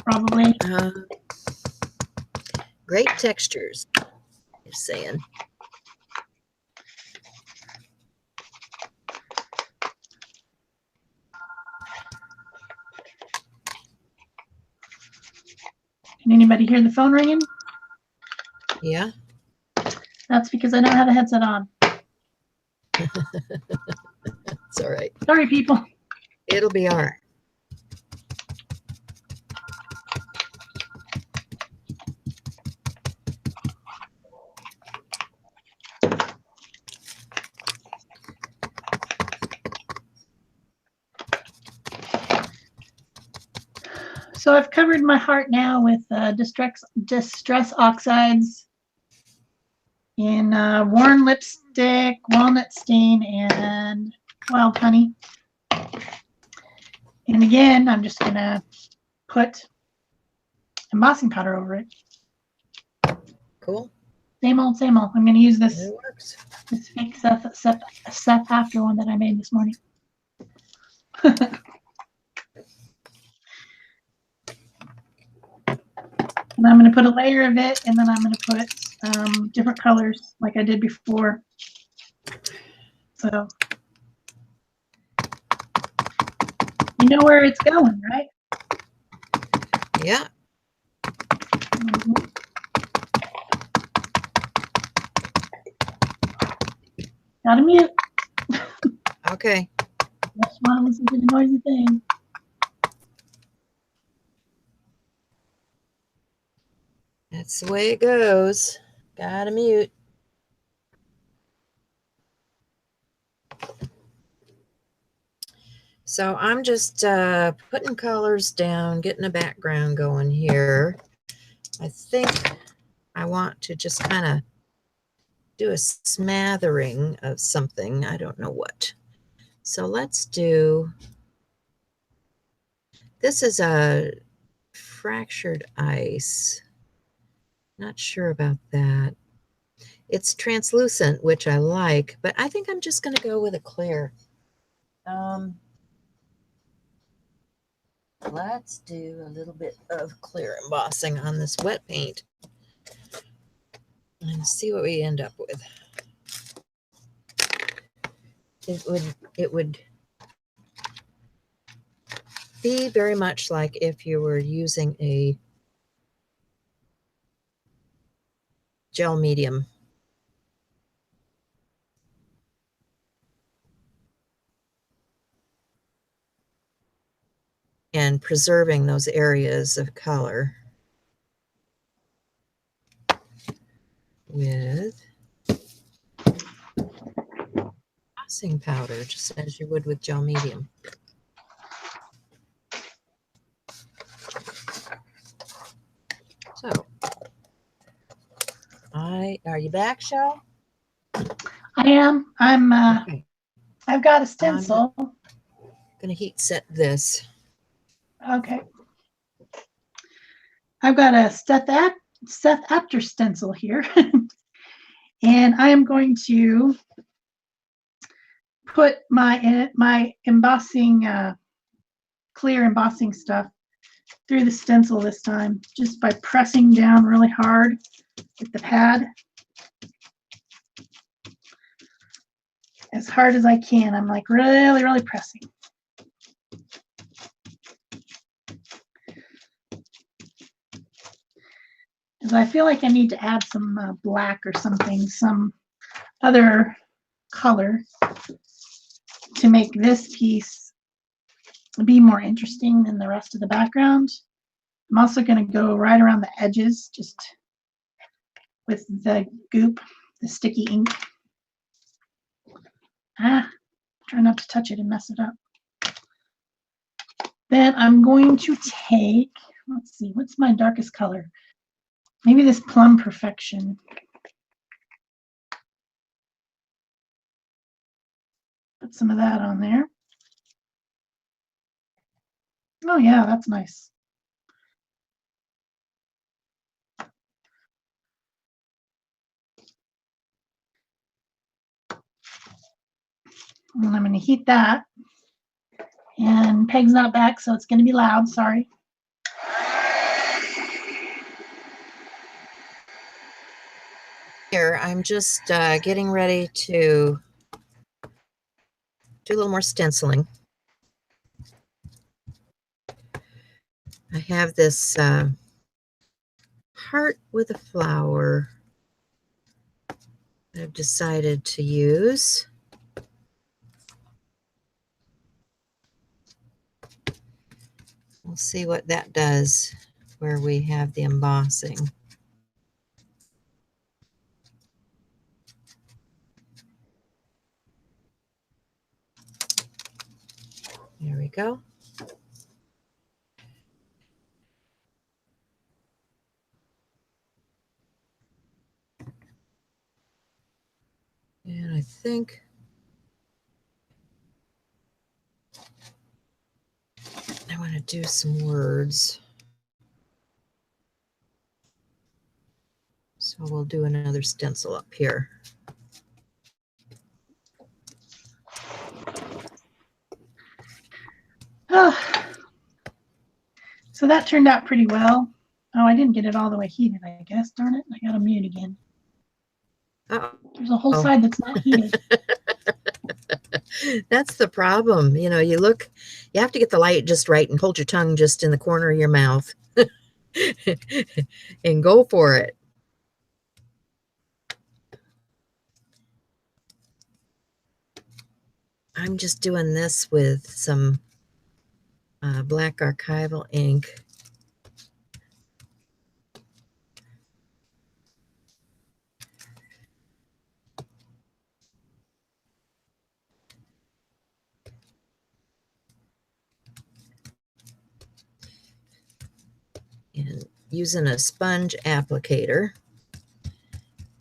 Probably. Great textures, you're saying. Can anybody hear the phone ringing? Yeah. That's because I don't have a headset on. It's all right. Sorry, people. It'll be all right. So I've covered my heart now with distress oxides in worn lipstick, walnut stain, and wild honey. And again, I'm just gonna put embossing powder over it. Cool. Same old, same old. I'm gonna use this It works. fake Seth After one that I made this morning. And I'm going to put a layer of it, and then I'm going to put different colors like I did before. So you know where it's going, right? Yeah. Mhm. Gotta mute. Okay. Just want to listen to the noisy thing. That's the way it goes. Gotta mute. So I'm just putting colors down, getting a background going here. I think I want to just kind of do a smattering of something. I don't know what. So let's do, this is a fractured ice. Not sure about that. It's translucent, which I like, but I think I'm just going to go with a clear. Let's do a little bit of clear embossing on this wet paint and see what we end up with. It would be very much like if you were using a gel medium. And preserving those areas of color with embossing powder, just as you would with gel medium. So, are you back, Shell? I am. Okay. I've got a I'm stencil. gonna heat set this. Okay. I've got a Seth After stencil here. And I am going to put my embossing, clear embossing stuff through the stencil this time, just by pressing down really hard with the pad. As hard as I can. I'm like really, really pressing. Because I feel like I need to add some black or something, some other color to make this piece be more interesting than the rest of the background. I'm also going to go right around the edges just with the goop, the sticky ink. Try not to touch it and mess it up. Then I'm going to take, let's see, what's my darkest color? Maybe this Plum Perfection. Put some of that on there. Oh yeah, that's nice. And I'm going to heat that. And Peg's not back, so it's going to be loud. Sorry. Here, I'm just getting ready to do a little more stenciling. I have this heart with a flower that I've decided to use. We'll see what that does where we have the embossing. There we go. think. I want to do some words. So we'll do another stencil up here. Oh, so that turned out pretty well. Oh, I didn't get it all the way heated, I guess. Darn it, I got to mute again. There's a whole side that's not heated. That's the problem. You know, you have to get the light just right and hold your tongue just in the corner of your mouth and go for it. I'm just doing this with some black archival ink. And using a sponge applicator.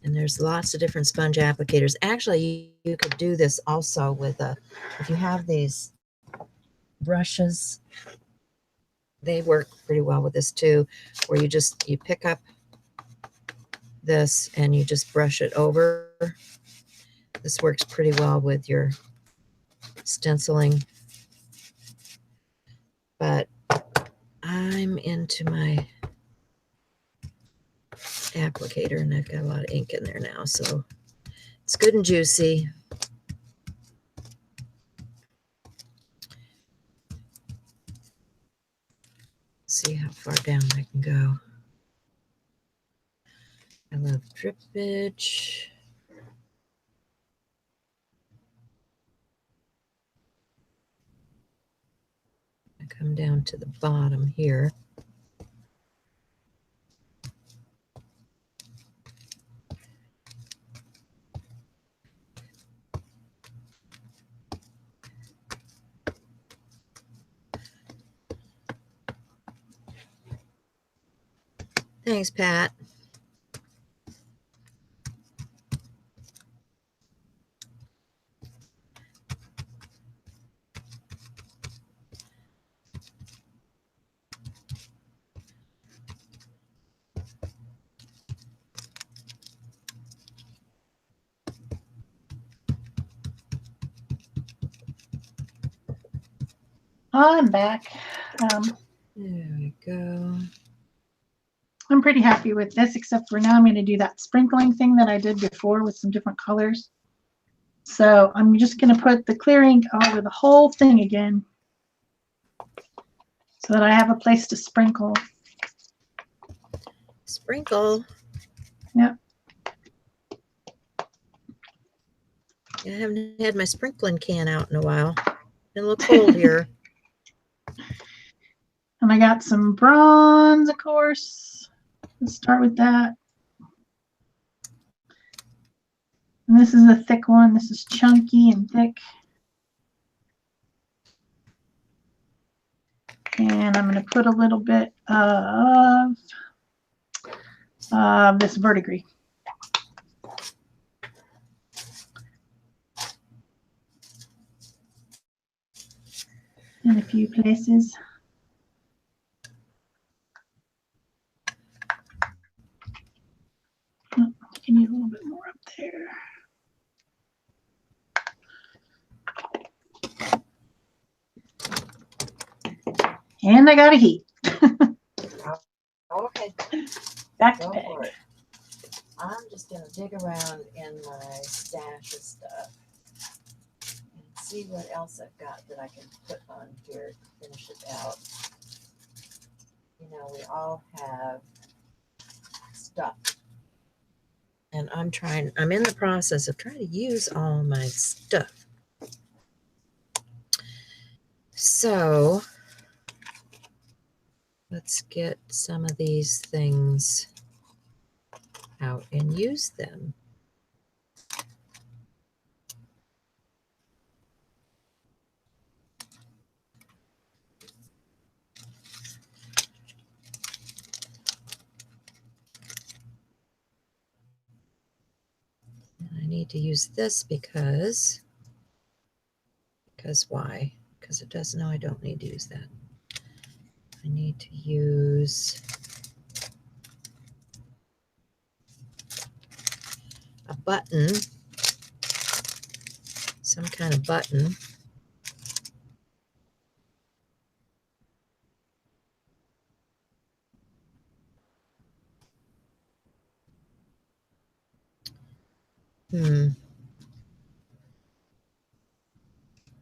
And there's lots of different sponge applicators. Actually, you could do this also with if you have these brushes, they work pretty well with this too, where you pick up this and you just brush it over. This works pretty well with your stenciling. But I'm into my applicator and I've got a lot of ink in there now, so it's good and juicy. See how far down I can go. I love drippage. I come down to the bottom here. Thanks, Pat. I'm back. There we go. I'm pretty happy with this, except for now I'm going to do that sprinkling thing that I did before with some different colors. So I'm just going to put the clear ink over the whole thing again so that I have a place to sprinkle. Sprinkle. Yep. I haven't had my sprinkling can out in a while. Been a little cold here. And I got some bronze, of course. Let's start with that. And this is a thick one. This is chunky and thick. And I'm going to put a little bit of this verdigris. In a few places. Oh, you need a little bit more up there. And I got a heat. Okay. Back to Go bed. for it. I'm just going to dig around in my stash of stuff and see what else I've got that I can put on here to finish it out. You know, we all have stuff. And I'm in the process of trying to use all my stuff. So let's get some of these things out and use them. And I need need to use this because why? Because it does know I don't need to use that. I need to use a button, some kind of button.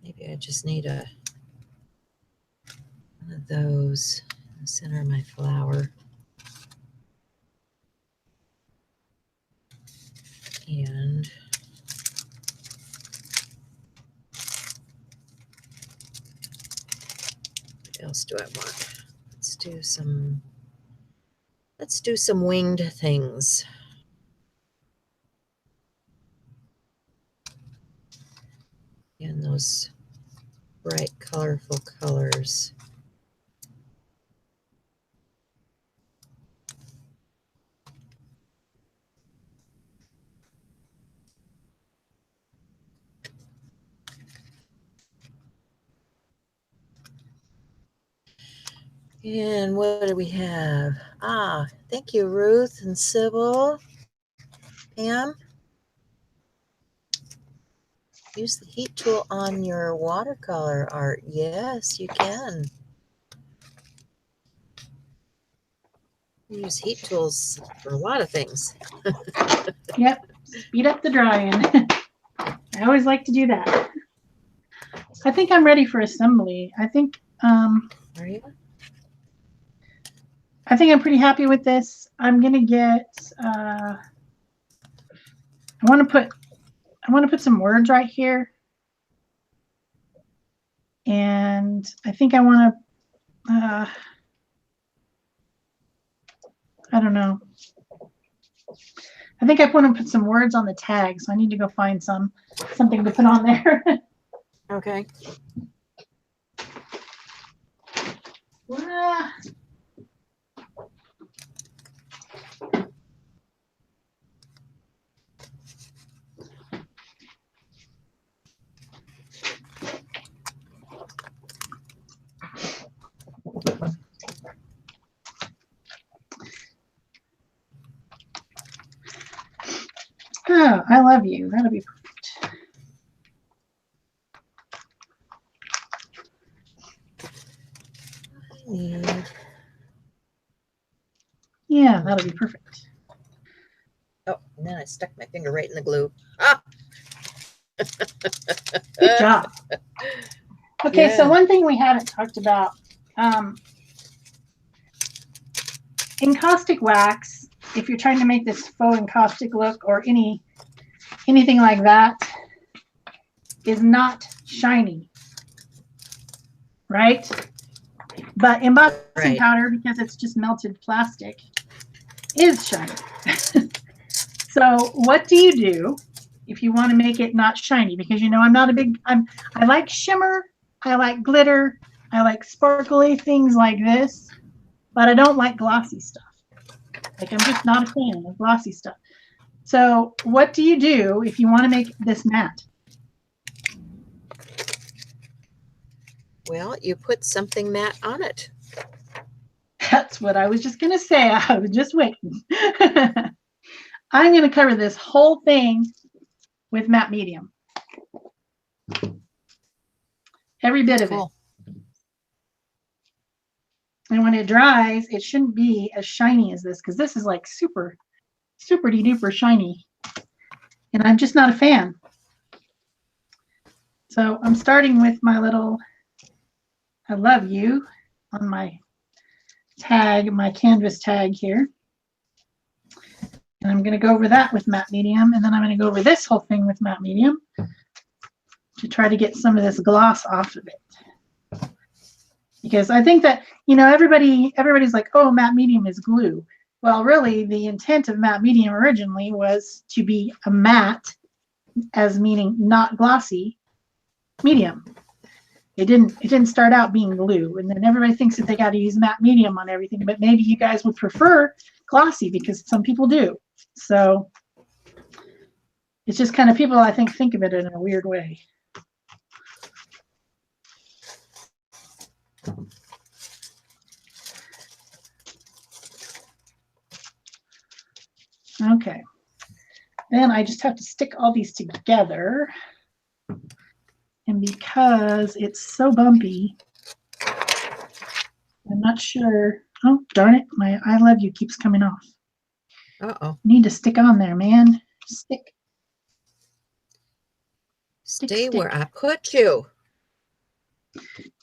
Maybe I just need one of those in the center of my flower. And what else do I want? Let's do some winged things. And those bright, colorful colors. And what do we have? Ah, thank you, Ruth and Sybil. Pam, use the heat tool on your watercolor art. Yes, you can. You use heat tools for a lot of things. Yep, speed up the drying. I always like to do that. I think I'm ready for assembly. I think Are you? I think I'm pretty happy with this. I'm gonna get I want to put some words right here. And I think I want to I don't know. I think I want to put some words on the tag, so I need to go find something to put on there. Okay. Oh, I love you. That'll be perfect. Yeah, that'll be perfect. Oh, and then I stuck my finger right in the glue. Ah! Good job. Okay, Yeah. so one thing we haven't talked about, encaustic wax, if you're trying to make this faux encaustic look or anything like that, is not shiny, right? But embossing powder, because it's just melted plastic, is shiny. So what do you do if you want to make it not shiny? Because you know I'm not a big, I like shimmer, I like glitter, I like sparkly things like this, but I don't like glossy stuff. Like I'm just not a fan of glossy stuff. So what do you do if you want to make this matte? Well, you put something matte on it. That's what I was just going to say. I was just waiting. I'm going to cover this whole thing with matte medium. Every bit of it. And when it dries, it shouldn't be as shiny as this, because this is like super, super duper shiny. And I'm just not a fan. So I'm starting with my little I love you on my tag, my canvas tag here. And I'm going to go over that with matte medium. And then I'm going to go over this whole thing with matte medium to try to get some of this gloss off of it. Because I think that, you know, everybody's like, oh, matte medium is glue. Well, really, the intent of matte medium originally was to be a matte, as meaning not glossy, medium. It didn't start out being glue, and then everybody thinks that they got to use matte medium on everything, but maybe you guys would prefer glossy because some people do. So It's just kind of people, I think of it in a weird way. Okay. Then I just have to stick all these together. And because it's so bumpy, I'm not sure. Oh, darn it. My I love you keeps coming off. Uh-oh. Need to stick on there, man. Stick. Stay stick. where I put you.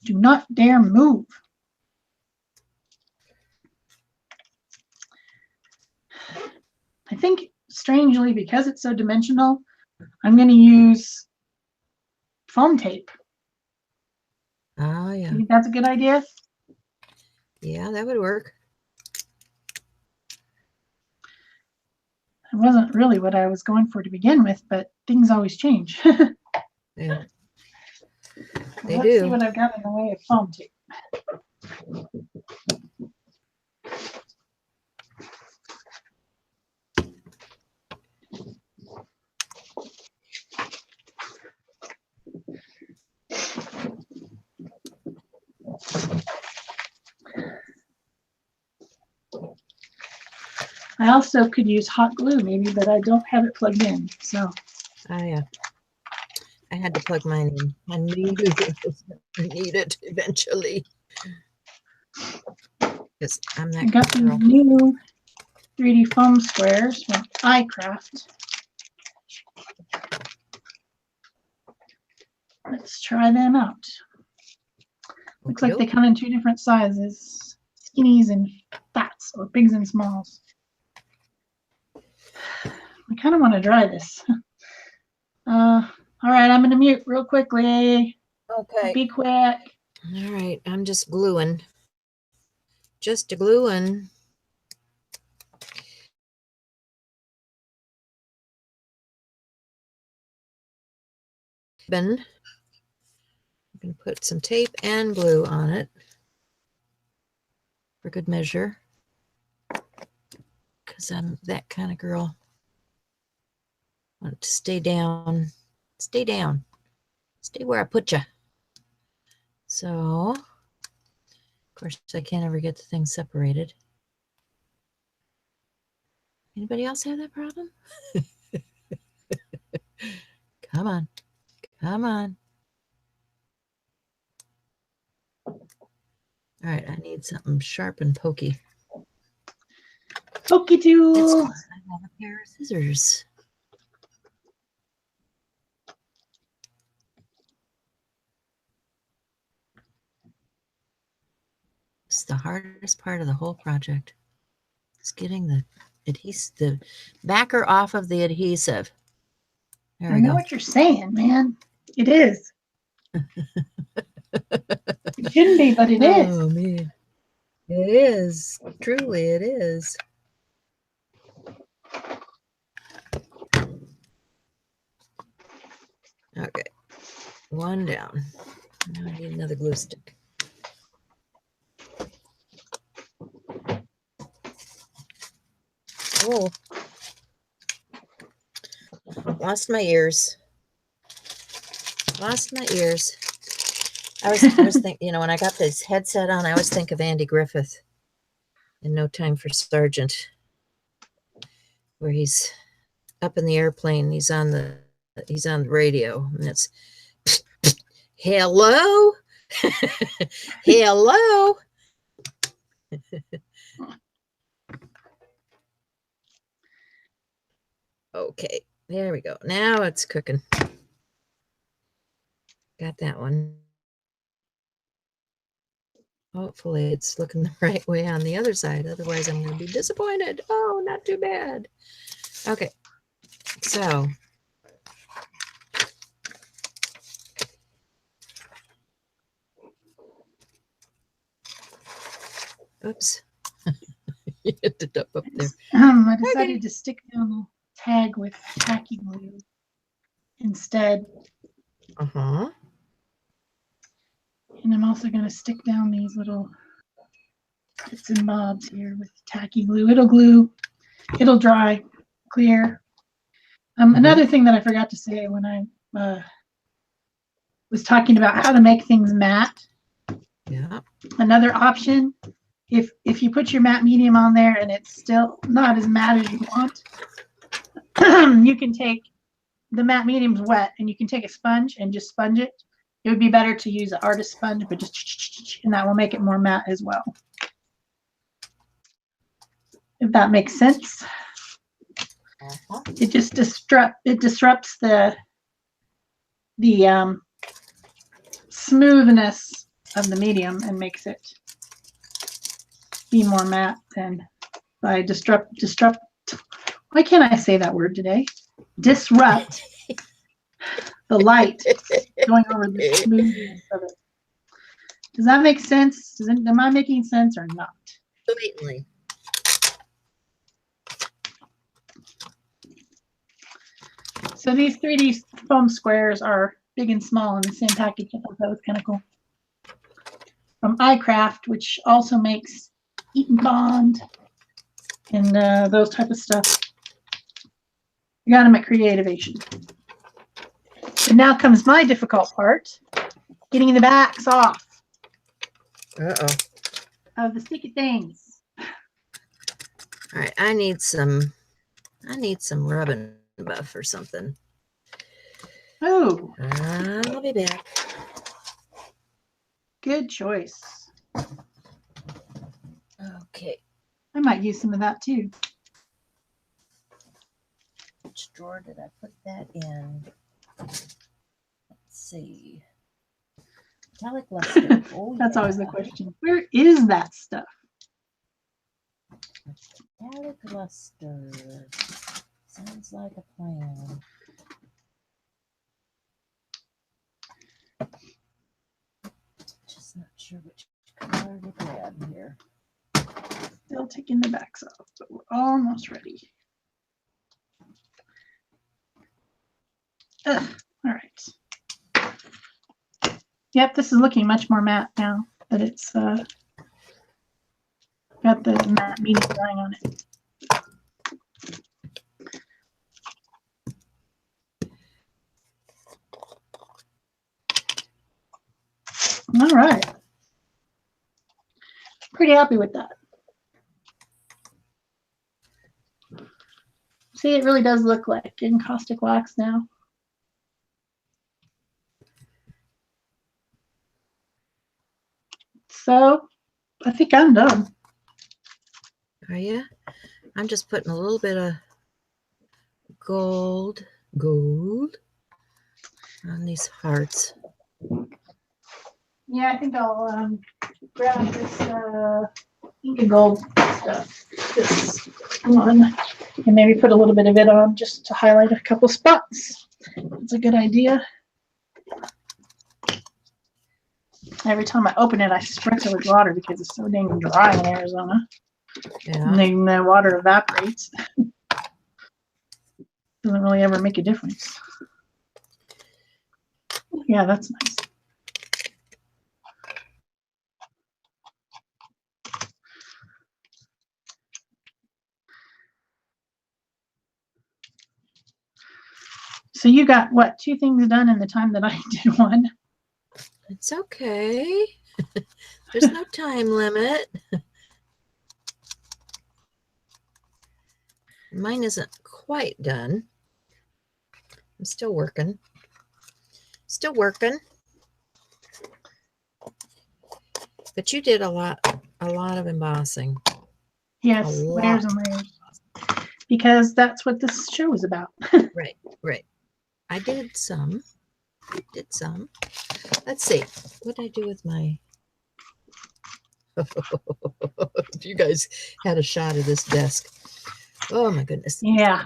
Do not dare move. I think, strangely, because it's so dimensional, I'm going to use foam tape. Oh, yeah. You think that's a good idea? Yeah, that would work. It wasn't really what I was going for to begin with, but things always change. Yeah. They Let's see do. what I've got in the way of foam tape. I also could use hot glue maybe, but I don't have it plugged in. So I had to plug mine in. I knew I was going to need it eventually. Because I'm I that got girl. these new 3D foam squares from iCraft. Let's try them out. Looks like they come in 2 different sizes, skinnies and fats, or bigs and smalls. I kind of want to dry this. All right, I'm going to mute real quickly. Okay. Be quick. All right, I'm just gluing. Just a gluing. I'm going to put some tape and glue on it for good measure. Because I'm that kind of girl. I want it to stay down. Stay down. Stay where I put you. So, of course, I can't ever get the thing separated. Anybody else have that problem? Come on. Come on. All right, I need something sharp and pokey. Pokey tool. I have a pair of scissors. It's the hardest part of the whole project. It's getting the the backer off of the adhesive. There I we know go. what you're saying, man. It is. It shouldn't be, but it is. Oh, man. It is. Truly, it is. Okay. One down. Now I need another glue stick. Oh. Lost my ears. Lost my ears. I was thinking, you know, when I got this headset on, I always think of Andy Griffith in No Time for Sergeant, where he's up in the airplane, he's on the radio, and it's hello. Hello. Okay, there we go. Now it's cooking. Got that one. Hopefully it's looking the right way on the other side. Otherwise, I'm going to be disappointed. Oh, not too bad. Okay, so oops. You ended up there. I decided to stick down the tag with tacky glue instead. Uh-huh. And I'm also going to stick down these little bits and bobs here with tacky glue. It'll glue. It'll dry. Clear. Another thing that I forgot to say when I was talking about how to make things matte. Yeah. Another option, if you put your matte medium on there and it's still not as matte as you want, you can take the matte medium's wet and you can take a sponge and just sponge it. It would be better to use an artist sponge, but just, and that will make it more matte as well. If that makes sense. It just disrupts the smoothness of the medium and makes it be more matte than by disrupt. Why can't I say that word today? Disrupt the light going over the smoothness of it. Does that make sense? Am I making sense or not? Blatantly. So these 3D foam squares are big and small in the same package. I thought that was kind of cool. From iCraft, which also makes Eat and Bond and those type of stuff. I got them at Creativation. And now comes my difficult part, getting the backs off of the sticky things. All right, I need some rubbing buff or something. Oh, I'll be back. good choice. Okay. I might use some of that too. Which drawer did I put that in? Let's see. Metallic luster. Oh, That's always the question. Where is that stuff? Metallic luster. Sounds like a plan. Just not sure which color to grab here. Still taking the backs off, but we're almost ready. Ugh, all right. Yep, this is looking much more matte now that it's got the matte medium drying on it. All right. Pretty happy with that. See, it really does look like encaustic wax now. So I think I'm done. Are you? I'm just putting a little bit of gold on these hearts. Yeah, I think I'll grab this Inca Gold stuff, this one, and maybe put a little bit of it on just to highlight a couple spots. It's a good idea. Every time I open it, I sprinkle it with water because it's so dang dry in Arizona. Yeah. And then the water evaporates. Doesn't really ever make a difference. Yeah, that's nice. So you got what, 2 things done in the time that I did one? It's okay. There's no time limit. Mine isn't quite done. I'm still working. Still working. But you did a lot of embossing. Yes, layers and layers. Because that's what this show is about. Right, right. I did some. Let's see. What did I do with my... If you guys had a shot of this desk. Oh my goodness. Yeah.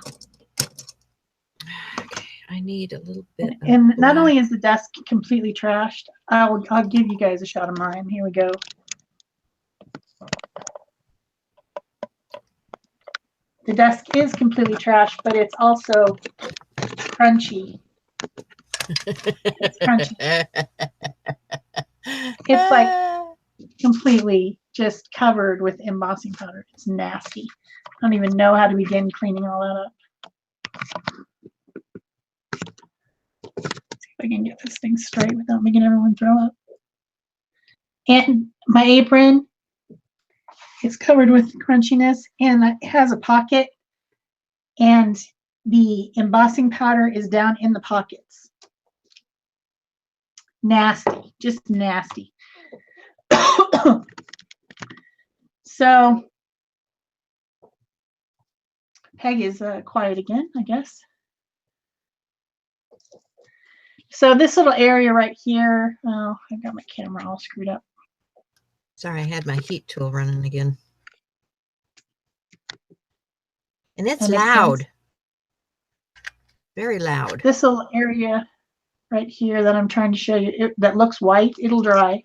Okay, I need a little bit of And not black. only is the desk completely trashed, I'll give you guys a shot of mine. Here we go. The desk is completely trashed, but it's also crunchy. It's crunchy. It's like completely just covered with embossing powder. It's nasty. I don't even know how to begin cleaning all that up. I can get this thing straight without making everyone throw up. And my apron is covered with crunchiness, and it has a pocket, and the embossing powder is down in the pockets. Nasty, just nasty. So Peg is quiet again, I guess. So this little area right here, oh, I got my camera all screwed up. Sorry, I had my heat tool running again. And it's loud. Sense. Very loud. This little area right here that I'm trying to show you, that looks white, it'll dry.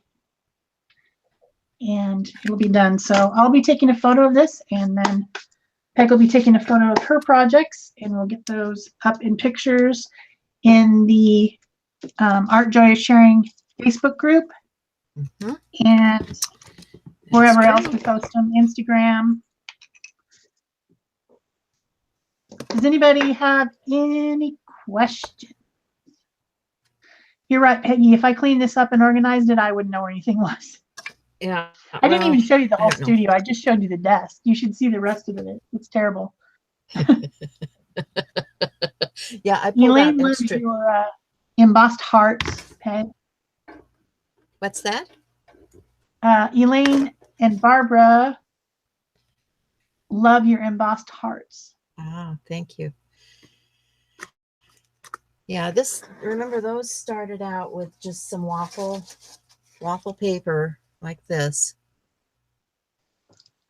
And it'll be done. So I'll be taking a photo of this, and then Peg will be taking a photo of her projects, and we'll get those up in pictures in the Art Joy is Sharing Facebook group, and wherever else we post them, Instagram. Does anybody have any questions? You're right, Peggy. If I cleaned this up and organized it, I wouldn't know where anything was. Yeah. I didn't even show you the whole studio. I just showed you the desk. You should see the rest of it. It's terrible. Yeah, I pulled Elaine out loves extra. your embossed hearts, Peg. What's that? Elaine and Barbara love your embossed hearts. Ah, thank you. Yeah, remember those started out with just some waffle paper like this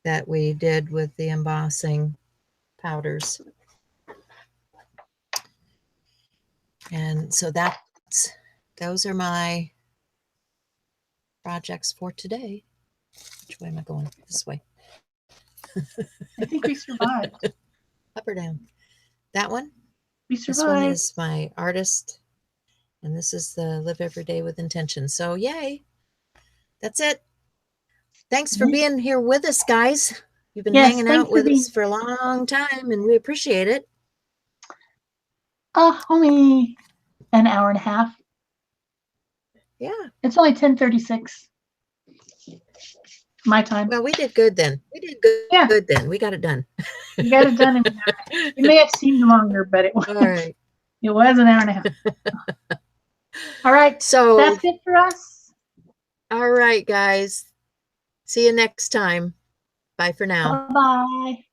that we did with the embossing powders. And so those are my projects for today. Which way am I going? This way. I think we survived. Up or down? That one? We This one survived. is my artist, and this is the Live Every Day with Intention. So yay. That's it. Thanks for being here with us, guys. You've been hanging out with us for a long time, and we appreciate it. Only an hour and a half. Yeah. It's only 10:36 my time. Well, we did good then. We did good. Yeah. Good then. We got it done. We got it done in an hour. It may have seemed longer, but it was. All right. It was an hour and a half. All right. So that's it for us. All right, guys. See you next time. Bye for now. Bye-bye.